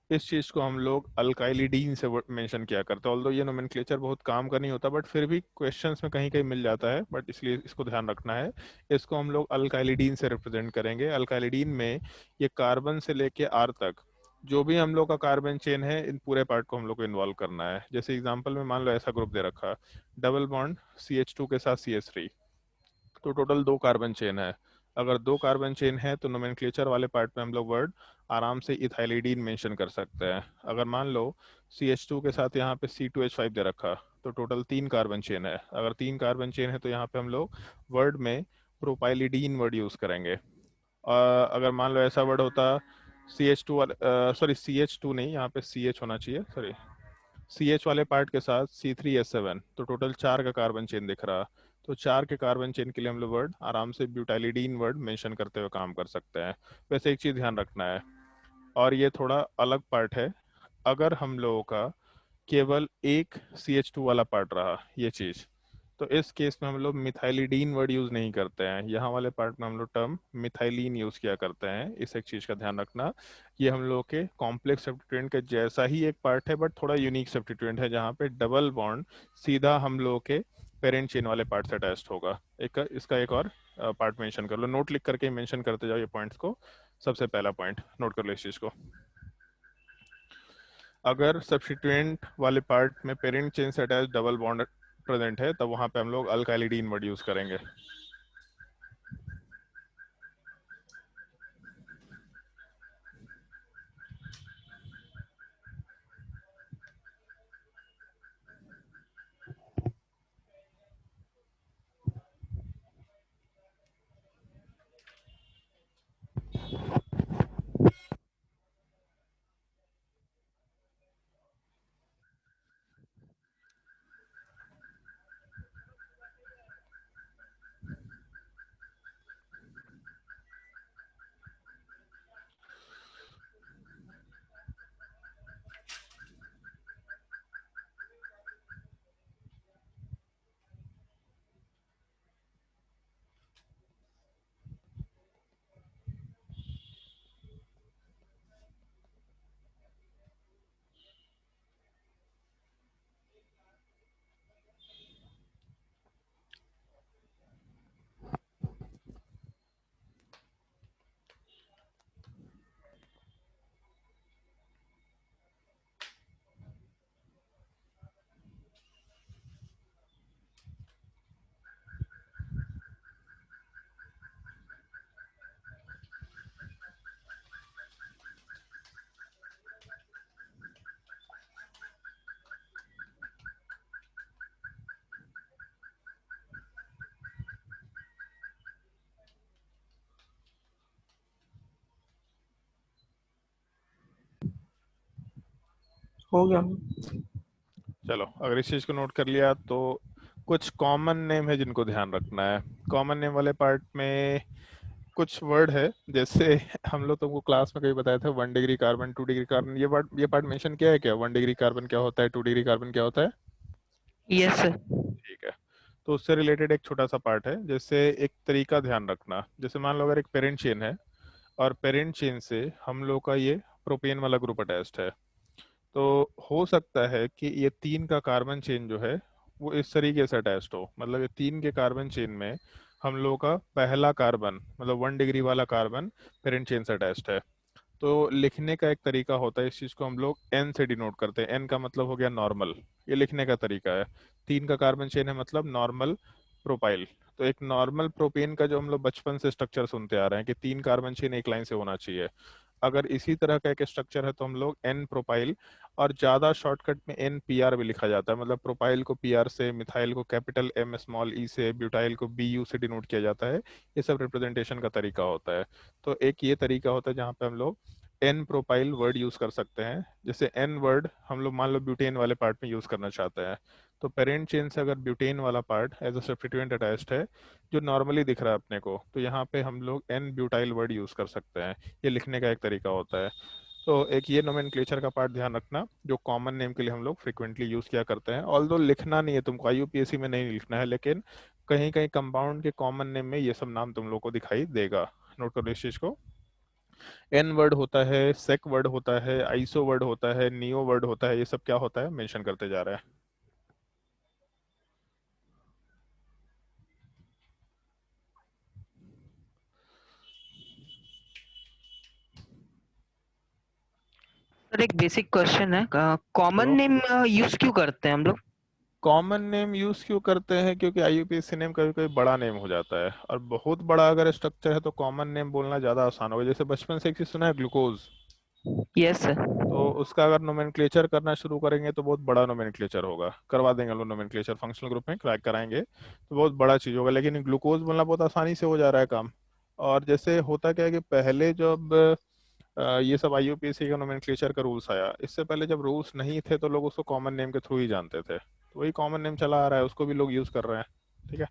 इस चीज को हम लोग अल्काइलिडीन से मेंशन किया करते हैं। ऑल्दो ये नोमेनक्लेचर बहुत काम का नहीं होता बट फिर भी क्वेश्चंस में कहीं कहीं मिल जाता है, बट इसलिए इसको ध्यान रखना है। इसको हम लोग अल्काइलिडीन से रिप्रेजेंट करेंगे। अल्काइलिडीन में ये कार्बन से लेके आर तक जो भी हम लोग का कार्बन चेन है, इन पूरे पार्ट को हम लोग को इन्वॉल्व करना है। जैसे एग्जांपल में मान लो ऐसा ग्रुप दे रखा, डबल बॉन्ड CH2 के साथ CH3, तो टोटल 2 कार्बन चेन है। अगर 2 कार्बन चेन है तो नोमेनक्लेचर वाले पार्ट में हम लोग वर्ड आराम से इथाइलिडीन मेंशन कर सकते हैं। अगर मान लो CH2 के साथ यहाँ पे C2H5 दे रखा, तो टोटल 3 कार्बन चेन है। अगर 3 कार्बन चेन है तो यहाँ पे हम लोग वर्ड में प्रोपाइलिडीन वर्ड यूज करेंगे। अगर मान लो ऐसा वर्ड होता CH2 वाले, सॉरी CH2 नहीं, यहाँ पे CH होना चाहिए, सॉरी CH वाले पार्ट के साथ C3H7, तो टोटल 4 का कार्बन चेन दिख रहा। तो 4 के कार्बन चेन के लिए हम लोग वर्ड आराम से ब्यूटाइलिडीन वर्ड मेंशन करते हुए काम कर सकते हैं। वैसे एक चीज़ ध्यान रखना है, और ये थोड़ा अलग पार्ट है, अगर हम लोगों का केवल एक CH2 वाला पार्ट रहा ये चीज़, तो इस केस में हम लोग मिथाइलिडीन वर्ड यूज़ नहीं करते हैं। यहाँ वाले पार्ट में हम लोग टर्म मिथाइलिन यूज़ किया करते हैं। इस एक चीज़ का ध्यान रखना। ये हम लोग के कॉम्प्लेक्स सब्स्टिट्यूएंट के जैसा ही एक पार्ट है बट थोड़ा यूनिक सब्स्टिट्यूएंट है, जहाँ पे डबल बॉन्ड सीधा हम लोग के पेरेंट चेन वाले पार्ट से अटैच्ड होगा। एक इसका एक और पार्ट मेंशन कर लो, नोट लिख करके मेंशन करते जाओ ये पॉइंट्स को। सबसे पहला पॉइंट नोट कर लो इस चीज़ को, अगर सब्स्टिट्यूएंट वाले पार्ट में पेरेंट चेन से अटैच डबल बॉन्ड प्रेजेंट है तब वहां पे हम लोग अल्काइलिडीन वर्ड यूज करेंगे। हो गया। चलो अगर इस चीज को नोट कर लिया तो कुछ कॉमन नेम है जिनको ध्यान रखना है। कॉमन नेम वाले पार्ट में कुछ वर्ड है, जैसे हम लोग तुमको क्लास में कभी बताया था 1 डिग्री कार्बन, 2 डिग्री कार्बन, ये पार्ट मेंशन किया है क्या? 1 डिग्री कार्बन क्या होता है, 2 डिग्री कार्बन क्या होता है? Yes sir. ठीक है। तो उससे रिलेटेड एक छोटा सा पार्ट है, जैसे एक तरीका ध्यान रखना। जैसे मान लो अगर एक पेरेंट चेन है और पेरेंट चेन से हम लोग का ये प्रोपेन वाला ग्रुप अटैच्ड है, तो हो सकता है कि ये 3 का कार्बन चेन जो है वो इस तरीके से अटैच्ड हो। मतलब ये 3 के कार्बन चेन में हम लोग का पहला कार्बन, मतलब 1 डिग्री वाला कार्बन पेरेंट चेन से अटैच्ड है। तो लिखने का एक तरीका होता है, इस चीज को हम लोग एन से डिनोट करते हैं। एन का मतलब हो गया नॉर्मल, ये लिखने का तरीका है। 3 का कार्बन चेन है मतलब नॉर्मल प्रोपाइल। तो एक नॉर्मल प्रोपेन का जो हम लोग बचपन से स्ट्रक्चर सुनते आ रहे हैं कि 3 कार्बन चेन एक लाइन से होना चाहिए, अगर इसी तरह का एक स्ट्रक्चर है तो हम लोग एन प्रोपाइल, और ज्यादा शॉर्टकट में एन पी आर भी लिखा जाता है। मतलब प्रोपाइल को पी आर से, मिथाइल को कैपिटल एम स्मॉल ई से, ब्यूटाइल को बी यू से डिनोट किया जाता है। ये सब रिप्रेजेंटेशन का तरीका होता है। तो एक ये तरीका होता है जहाँ पे हम लोग एन प्रोपाइल वर्ड यूज कर सकते हैं। जैसे एन वर्ड हम लोग मान लो ब्यूटेन वाले पार्ट में यूज करना चाहते हैं, तो पेरेंट चेन से अगर ब्यूटेन वाला part as a substituent attached है जो नॉर्मली दिख रहा है अपने को, तो यहाँ पे हम लोग एन ब्यूटाइल वर्ड यूज कर सकते हैं। ये लिखने का एक तरीका होता है। तो एक ये नोमेनक्लेचर का पार्ट ध्यान रखना, जो कॉमन नेम के लिए हम लोग फ्रिक्वेंटली यूज किया करते हैं। ऑल्दो लिखना नहीं है तुमको, आईयूपीएससी में नहीं लिखना है, लेकिन कहीं कहीं कंपाउंड के कॉमन नेम में ये सब नाम तुम लोग को दिखाई देगा। नोट करो इस चीज को। एन वर्ड होता है, सेक वर्ड होता है, आइसो वर्ड होता है, नियो वर्ड होता है, ये सब क्या होता है मेंशन करते जा रहा है। सर एक बेसिक क्वेश्चन है, कॉमन तो नेम यूज क्यों करते हैं हम लोग? कॉमन नेम यूज क्यों करते हैं? क्योंकि आईयूपीएससी नेम कभी कभी बड़ा नेम हो जाता है, और बहुत बड़ा अगर स्ट्रक्चर है तो कॉमन नेम बोलना ज्यादा आसान होगा। जैसे बचपन से एक चीज सुना है, ग्लूकोज। Yes sir. तो उसका अगर नोमेनक्लेचर करना शुरू करेंगे तो बहुत बड़ा नोमेनक्लेचर होगा। करवा देंगे हम लोग नोमेनक्लेचर, फंक्शनल ग्रुप में क्रैक कराएंगे तो बहुत बड़ा चीज होगा। लेकिन ग्लूकोज बोलना बहुत आसानी से हो जा रहा है काम। और जैसे होता क्या है कि पहले जब ये सब आईयूपीएससी का नोमेनक्लेचर का रूल्स आया, इससे पहले जब रूल्स नहीं थे तो लोग उसको कॉमन नेम के थ्रू ही जानते थे। तो वही कॉमन नेम चला आ रहा है, उसको भी लोग यूज कर रहे हैं। ठीक है,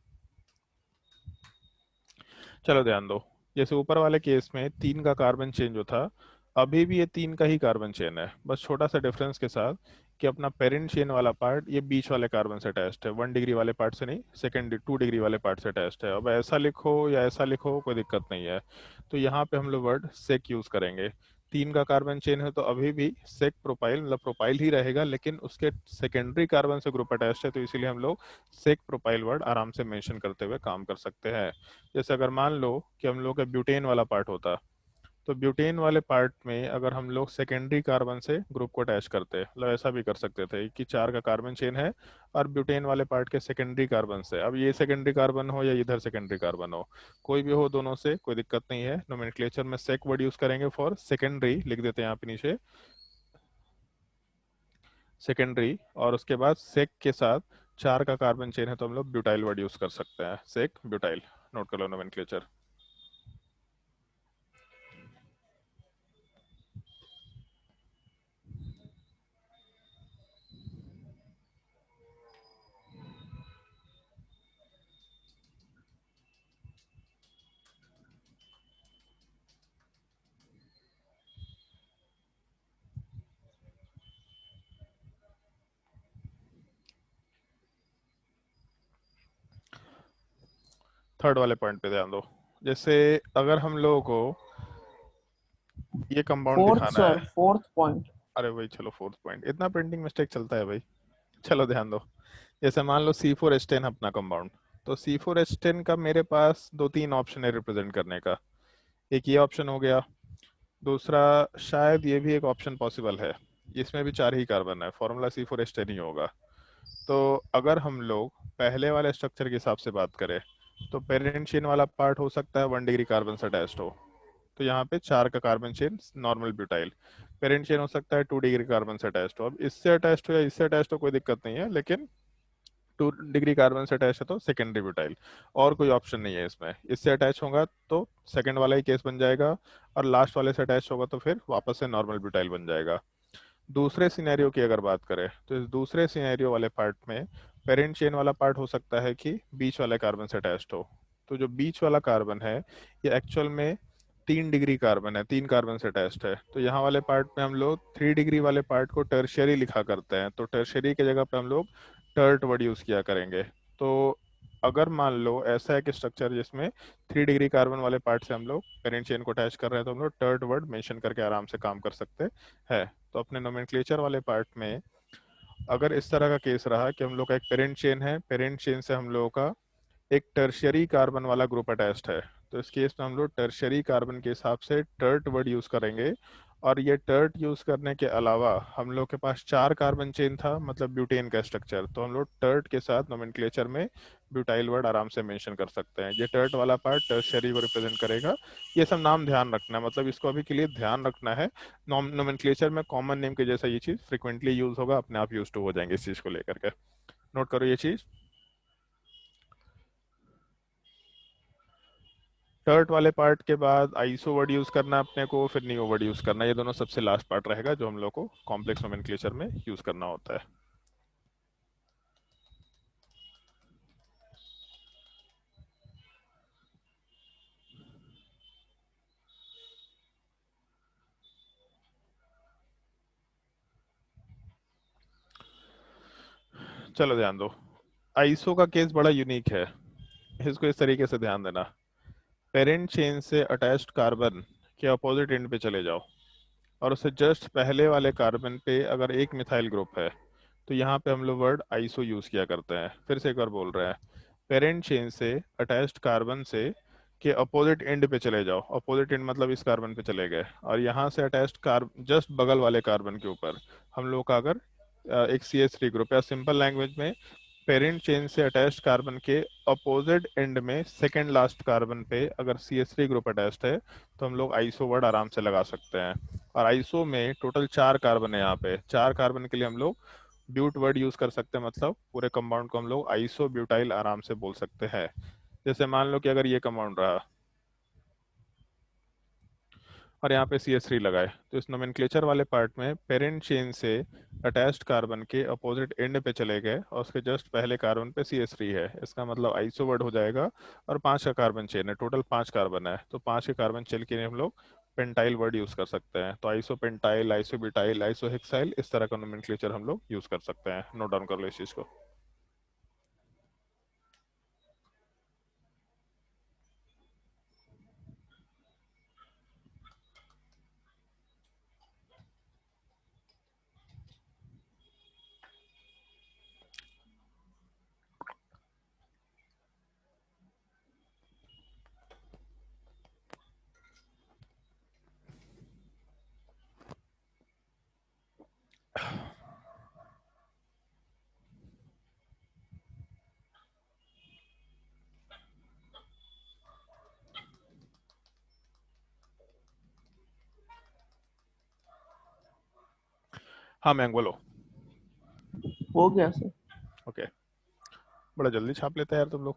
चलो ध्यान दो। जैसे ऊपर वाले केस में 3 का कार्बन चेन जो था, अभी भी ये 3 का ही कार्बन चेन है, बस छोटा सा डिफरेंस के साथ कि अपना पेरेंट चेन वाला पार्ट ये बीच वाले कार्बन से अटैच्ड है, 1 डिग्री वाले पार्ट से नहीं, सेकेंड 2 डिग्री वाले पार्ट से अटैच्ड है। अब ऐसा लिखो या ऐसा लिखो कोई दिक्कत नहीं है। तो यहाँ पे हम लोग वर्ड सेक यूज करेंगे। 3 का कार्बन चेन है तो अभी भी सेक प्रोपाइल, मतलब प्रोपाइल ही रहेगा, लेकिन उसके सेकेंडरी कार्बन से ग्रुप अटैच्ड है, तो इसीलिए हम लोग सेक प्रोपाइल वर्ड आराम से मेंशन करते हुए काम कर सकते हैं। जैसे अगर मान लो कि हम लोग का ब्यूटेन वाला पार्ट होता, तो ब्यूटेन वाले पार्ट में अगर हम लोग सेकेंडरी कार्बन से ग्रुप को अटैच करते, मतलब ऐसा भी कर सकते थे कि 4 का कार्बन चेन है और ब्यूटेन वाले पार्ट के सेकेंडरी कार्बन से, अब ये सेकेंडरी कार्बन हो या इधर सेकेंडरी कार्बन हो, कोई भी हो, दोनों से कोई दिक्कत नहीं है। नोमेनक्लेचर में सेक वर्ड यूज करेंगे फॉर सेकेंडरी, लिख देते हैं यहाँ पे नीचे सेकेंडरी, और उसके बाद सेक के साथ 4 का कार्बन चेन है तो हम लोग ब्यूटाइल वर्ड यूज कर सकते हैं, सेक ब्यूटाइल। नोट कर लो नोमेनक्लेचर। थर्ड वाले पॉइंट पे ध्यान दो। जैसे अगर हम लोगों को ये कंपाउंड फोर्थ दिखाना है, सर, फोर्थ पॉइंट। अरे भाई चलो फोर्थ पॉइंट, इतना प्रिंटिंग मिस्टेक चलता है भाई। चलो ध्यान दो। जैसे मान लो C4H10 अपना कंपाउंड, तो C4H10 का मेरे पास 2-3 ऑप्शन है रिप्रेजेंट करने का। एक ये ऑप्शन हो गया, दूसरा शायद ये भी एक ऑप्शन पॉसिबल है, इसमें भी 4 ही कार्बन है, फॉर्मूला C4H10 ही होगा। तो अगर हम लोग पहले वाले स्ट्रक्चर के हिसाब से बात करें, तो पेरेंट चेन वाला पार्ट हो सकता है 1 डिग्री कार्बन से अटैच्ड हो, तो यहाँ पे 4 का carbon chain normal butyl. Parent chain हो सकता है 2 डिग्री कार्बन से अटैच्ड हो, अब इससे अटैच्ड हो या इससे अटैच्ड हो कोई दिक्कत नहीं है, लेकिन 2 डिग्री कार्बन से अटैच है तो सेकेंडरी ब्यूटाइल। और कोई ऑप्शन नहीं है इसमें, इससे अटैच होगा तो सेकंड वाला ही केस बन जाएगा, और लास्ट वाले से अटैच होगा तो फिर वापस से नॉर्मल ब्यूटाइल बन जाएगा। दूसरे सिनेरियो की अगर बात करें, तो इस दूसरे सिनेरियो वाले पार्ट में पेरेंट चेन वाला पार्ट हो सकता है कि बीच वाले कार्बन से अटैच्ड हो, तो जो बीच वाला कार्बन है ये एक्चुअल में 3 डिग्री कार्बन है, 3 कार्बन से अटैच्ड है। तो यहाँ वाले पार्ट में हम लोग 3 डिग्री वाले पार्ट को टर्शियरी लिखा करते हैं, तो टर्शियरी की जगह पे हम लोग टर्ट वर्ड यूज किया करेंगे। तो अगर मान लो ऐसा है कि स्ट्रक्चर जिसमें 3 डिग्री कार्बन वाले पार्ट से हम लोग पेरेंट चेन को अटैच कर रहे हैं, तो हम लोग टर्ट वर्ड मेंशन करके आराम से काम कर सकते हैं। तो अपने नोमेनक्लेचर वाले पार्ट में अगर इस तरह का केस रहा कि हम लोग का एक पेरेंट चेन है, पेरेंट चेन से हम लोगों का एक टर्शियरी कार्बन वाला ग्रुप अटैच्ड है, तो इस केस में हम लोग टर्शियरी कार्बन के हिसाब से टर्ट वर्ड यूज करेंगे। और ये टर्ट यूज करने के अलावा हम लोग के पास 4 कार्बन चेन था, मतलब ब्यूटेन का स्ट्रक्चर, तो हम लोग टर्ट के साथ नोमेनक्लेचर में ब्यूटाइल वर्ड आराम से मेंशन कर सकते हैं। ये टर्ट वाला पार्ट टर्शियरी को रिप्रेजेंट करेगा। ये सब नाम ध्यान रखना है, मतलब इसको अभी के लिए ध्यान रखना है। नोमेनक्लेचर में कॉमन नेम के जैसा ये चीज फ्रिक्वेंटली यूज होगा, अपने आप यूज टू हो जाएंगे इस चीज को लेकर के। नोट करो ये चीज। टर्ट वाले पार्ट के बाद आइसो वर्ड यूज करना है अपने को, फिर नियो वर्ड यूज करना है। ये दोनों सबसे लास्ट पार्ट रहेगा जो हम लोग को कॉम्प्लेक्स नोमेनक्लेचर में यूज करना होता है। चलो ध्यान दो, आइसो का केस बड़ा यूनिक है, इसको इस तरीके से ध्यान देना। पेरेंट चेन से अटैच्ड कार्बन के अपोजिट एंड पे चले जाओ और उससे जस्ट पहले वाले कार्बन पे अगर एक मिथाइल ग्रुप है, तो यहाँ पे हम लोग वर्ड आइसो यूज किया करते हैं। फिर से एक बार बोल रहे हैं, पेरेंट चेन से अटैच्ड कार्बन से के अपोजिट एंड पे चले जाओ, अपोजिट एंड मतलब इस कार्बन पे चले गए, और यहाँ से अटैच्ड कार्बन जस्ट बगल वाले कार्बन के ऊपर हम लोग का अगर एक CH3 ग्रुप या सिंपल लैंग्वेज में पेरेंट चेन से अटैच्ड कार्बन के अपोजिट एंड में सेकेंड लास्ट कार्बन पे अगर CH3 ग्रुप अटैच्ड है, तो हम लोग आइसो वर्ड आराम से लगा सकते हैं। और आइसो में टोटल 4 कार्बन है, यहाँ पे 4 कार्बन के लिए हम लोग ब्यूट वर्ड यूज कर सकते हैं, मतलब पूरे कंपाउंड को हम लोग आइसो ब्यूटाइल आराम से बोल सकते हैं। जैसे मान लो कि अगर ये कंपाउंड रहा और यहाँ पे CH3 लगाए, तो इस नोमेनक्लेचर वाले पार्ट में पेरेंट चेन से अटैच्ड कार्बन के अपोजिट एंड पे चले गए और उसके जस्ट पहले कार्बन पे CH3 है, इसका मतलब आइसो वर्ड हो जाएगा। और 5 का कार्बन चेन है, टोटल 5 कार्बन है, तो 5 के कार्बन चेन के लिए हम लोग पेंटाइल वर्ड यूज कर सकते हैं। तो iso pentyl, iso butyl, iso hexyl, इस तरह का नोमेनक्लेचर हम लोग यूज कर सकते हैं। नोट डाउन कर लो इस चीज को। हाँ मैंग बोलो। हो गया सर। ओके, बड़ा जल्दी छाप लेता है यार तुम लोग।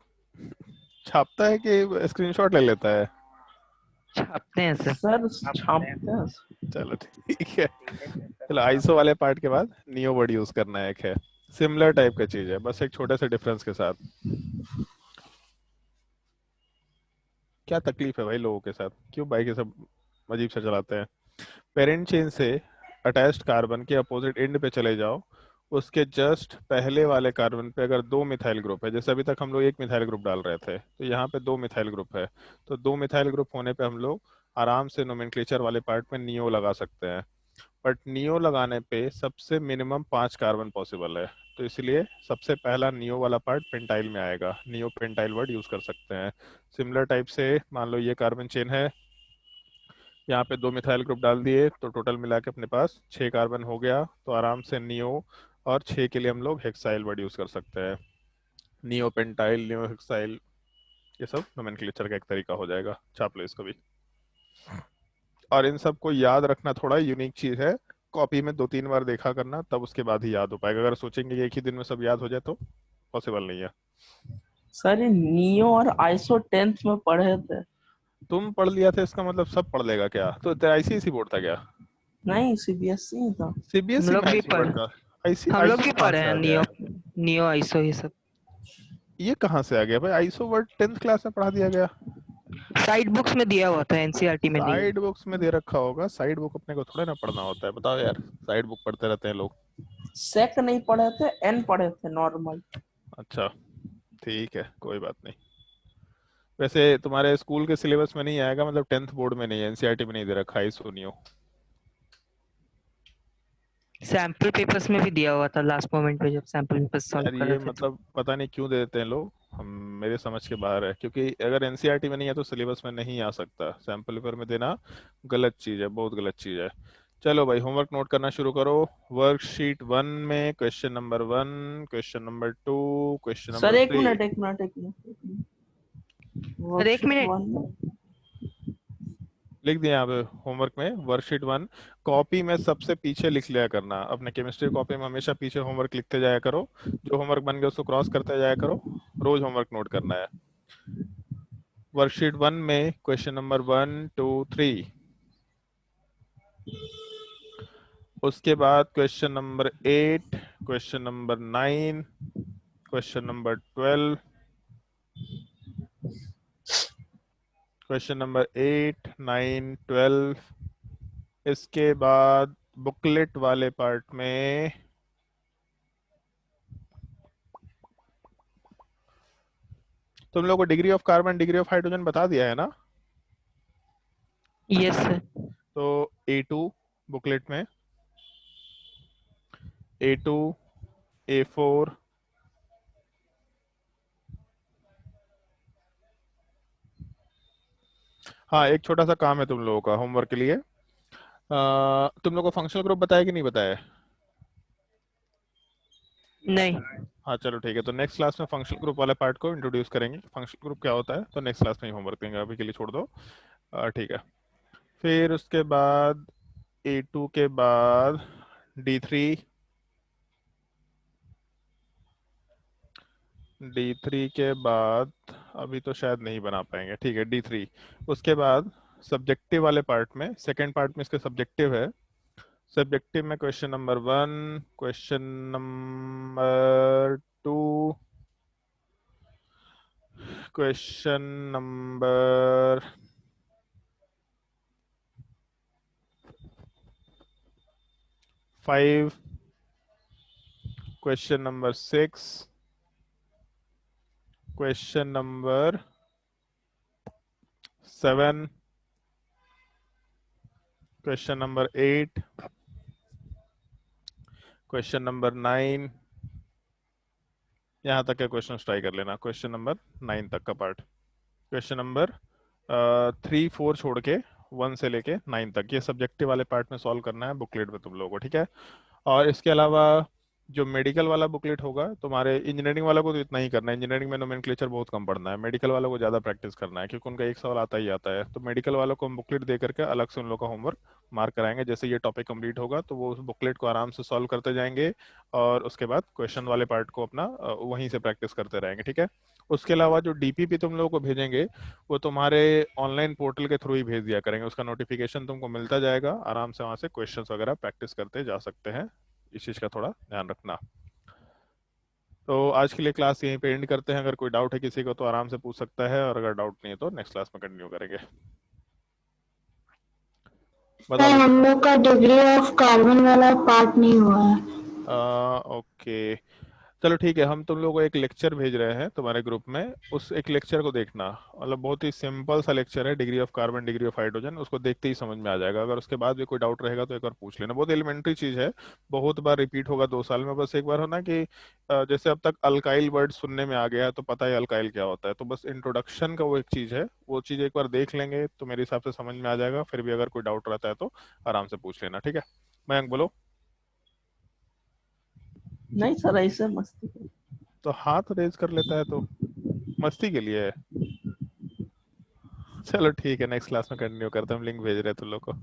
छापता है कि स्क्रीनशॉट ले लेता है? छापते हैं सर। सर छापते हैं। चलो ठीक है। चलो आइसो वाले पार्ट के बाद नियो वर्ड यूज करना है, एक है सिमिलर टाइप का चीज है, बस एक छोटे से डिफरेंस के साथ। क्या तकलीफ है भाई लोगों के साथ, क्यों बाइक ये सब अजीब से चलाते हैं? पेरेंट चेन से अटैच्ड कार्बन के अपोजिट एंड पे चले जाओ, उसके जस्ट पहले वाले कार्बन पे अगर 2 मिथाइल ग्रुप है, जैसे अभी तक हम लोग 1 मिथाइल ग्रुप डाल रहे थे, तो यहाँ पे 2 मिथाइल ग्रुप है, तो 2 मिथाइल ग्रुप होने पे हम लोग आराम से नोमेनक्लेचर वाले पार्ट में नियो लगा सकते हैं। बट नियो लगाने पे सबसे मिनिमम 5 कार्बन पॉसिबल है, तो इसलिए सबसे पहला नियो वाला पार्ट पेंटाइल में आएगा, नियो पेंटाइल वर्ड यूज कर सकते हैं। सिमिलर टाइप से मान लो ये कार्बन चेन है, यहाँ पे 2 मिथाइल ग्रुप डाल दिए, तो टोटल मिला के अपने पास 6 कार्बन हो गया, तो आराम से नियो और 6 के लिए हम लोग हेक्साइल वर्ड यूज कर सकते हैं। नियो पेंटाइल, नियो हेक्साइल, ये सब नोमेनक्लेचर का एक तरीका हो जाएगा। छाप लो इसको भी। और इन सब को याद रखना थोड़ा यूनिक चीज है, कॉपी में 2-3 बार देखा करना, तब उसके बाद ही याद हो पाएगा। अगर सोचेंगे एक ही दिन में सब याद हो जाए तो पॉसिबल नहीं है। सर ये नियो और आइसो 10th में पढ़े थे। तुम पढ़ लिया था इसका मतलब सब पढ़ लेगा क्या? तो तेरा ICSE बोर्ड था क्या? नहीं CBSE था। हम CBSE लोग में भी ICSE पढ़े, बोर्ड का? हम लोग भी आइसो कहाँ पढ़े से हैं आ गया? नियो, नियो आइसो ये सब। ये कहाँ से आ गया भाई? आइसो वर्ड 10th क्लास में पढ़ा दिया गया? साइड बुक्स में दिया हुआ था, एनसीईआरटी में नहीं है। साइड बुक्स में दे रखा होगा। साइड बुक अपने को थोड़े ना पढ़ना होता है, बताओ यार। साइड बुक पढ़ते रहते हैं लोग। सेक नहीं पढ़े थे, एन पढ़े थे नॉर्मल। अच्छा ठीक है, कोई बात नहीं। वैसे तुम्हारे स्कूल के सिलेबस में नहीं आएगा, मतलब 10th बोर्ड में नहीं है, एनसीईआरटी में नहीं दे रखा है, सुनियो। सैंपल पेपर्स में भी दिया हुआ था लास्ट मोमेंट पे, जब सैंपल पेपर्स सॉल्व यार कर ये रहे थे तो। मतलब पता नहीं क्यों दे देते हैं लोग, हम मेरे समझ के बाहर है। क्योंकि अगर एनसीईआरटी में नहीं है तो सिलेबस में नहीं आ सकता। सैंपल पेपर में देना गलत चीज़ है, बहुत गलत चीज़ है। चलो भाई, होमवर्क नोट करना शुरू करो। वर्कशीट 1 में question number 1, question number 2, question sir number एक 3। मिनट, एक मिनट, एक मिनट, एक मिनट। सर एक वर्कशीट मिनट, 1 लिख दिया यहाँ पे होमवर्क में, वर्कशीट 1। कॉपी में सबसे पीछे लिख लिया करना। अपने केमिस्ट्री कॉपी में हमेशा पीछे होमवर्क लिखते जाया करो। जो होमवर्क बन गया उसको क्रॉस करते जाया करो। रोज होमवर्क नोट करना है। वर्कशीट 1 में क्वेश्चन नंबर 1, 2, 3। उसके बाद question number 8, question number 9, question number 12, question number 8, 9, 12। इसके बाद बुकलेट वाले पार्ट में तुम लोग को degree of carbon, degree of hydrogen बता दिया है ना? Yes sir. तो A2 बुकलेट में, A2, A4, हाँ एक छोटा सा काम है तुम लोगों का होमवर्क के लिए। तुम लोगों को फंक्शनल ग्रुप बताया कि नहीं बताया? नहीं। हाँ चलो ठीक है, तो नेक्स्ट क्लास में फंक्शनल ग्रुप वाले पार्ट को इंट्रोड्यूस करेंगे। फंक्शनल ग्रुप क्या होता है तो नेक्स्ट क्लास में ही होमवर्क देंगे, अभी के लिए छोड़ दो। ठीक है। फिर उसके बाद A2 के बाद D3, D3 के बाद अभी तो शायद नहीं बना पाएंगे, ठीक है D3। उसके बाद सब्जेक्टिव वाले पार्ट में, सेकेंड पार्ट में इसके सब्जेक्टिव है। सब्जेक्टिव में question number 1, question number 2, question number 5, question number 6, question number 7, question number 8, question number 9। यहाँ तक के क्वेश्चन ट्राई कर लेना, क्वेश्चन नंबर 9 तक का पार्ट। क्वेश्चन नंबर 3, 4 छोड़ के 1 से लेके 9 तक ये सब्जेक्टिव वाले पार्ट में सॉल्व करना है बुकलेट में तुम लोगों को, ठीक है। और इसके अलावा जो मेडिकल वाला बुकलेट होगा तुम्हारे, इंजीनियरिंग वाला को तो इतना ही करना है। इंजीनियरिंग में नोमेनक्लेचर बहुत कम पढ़ना है, मेडिकल वालों को ज़्यादा प्रैक्टिस करना है, क्योंकि उनका एक सवाल आता ही आता है। तो मेडिकल वालों को हम बुकलेट दे करके अलग से उन लोग का होमवर्क मार्क कराएंगे। जैसे ये टॉपिक कंप्लीट होगा तो वो उस बुकलेट को आराम से सॉल्व करते जाएंगे, और उसके बाद क्वेश्चन वाले पार्ट को अपना वहीं से प्रैक्टिस करते रहेंगे, ठीक है। उसके अलावा जो डीपीपी तुम लोगों को भेजेंगे वो तुम्हारे ऑनलाइन पोर्टल के थ्रू ही भेज दिया करेंगे। उसका नोटिफिकेशन तुमको मिलता जाएगा, आराम से वहां से क्वेश्चंस वगैरह प्रैक्टिस करते जा सकते हैं। इस चीज़ का थोड़ा ध्यान रखना। तो आज के लिए क्लास यहीं पे एंड करते हैं। अगर कोई डाउट है किसी को तो आराम से पूछ सकता है, और अगर डाउट नहीं है तो नेक्स्ट क्लास में कंटिन्यू करेंगे। बता सर दो। हम लोग का डिग्री ऑफ कार्बन वाला पार्ट नहीं हुआ है। ओके चलो ठीक है, हम तुम लोगों को एक लेक्चर भेज रहे हैं तुम्हारे ग्रुप में, उस एक लेक्चर को देखना। मतलब बहुत ही सिंपल सा लेक्चर है, degree of carbon, degree of hydrogen. उसको देखते ही समझ में आ जाएगा। अगर उसके बाद भी कोई डाउट रहेगा तो एक बार पूछ लेना। बहुत एलिमेंट्री चीज़ है, बहुत बार रिपीट होगा 2 साल में। बस एक बार होना कि जैसे अब तक अल्काइल वर्ड सुनने में आ गया है तो पता है अल्काइल क्या होता है, तो बस इंट्रोडक्शन का वो एक चीज़ है, वो चीज़ एक बार देख लेंगे तो मेरे हिसाब से समझ में आ जाएगा। फिर भी अगर कोई डाउट रहता है तो आराम से पूछ लेना, ठीक है। मयंक बोलो। नहीं सर, ऐसे मस्ती कर। तो हाथ रेज कर लेता है तो मस्ती के लिए है। चलो ठीक है, नेक्स्ट क्लास में कंटिन्यू करते हैं। हम लिंक भेज रहे हैं तुम लोग को।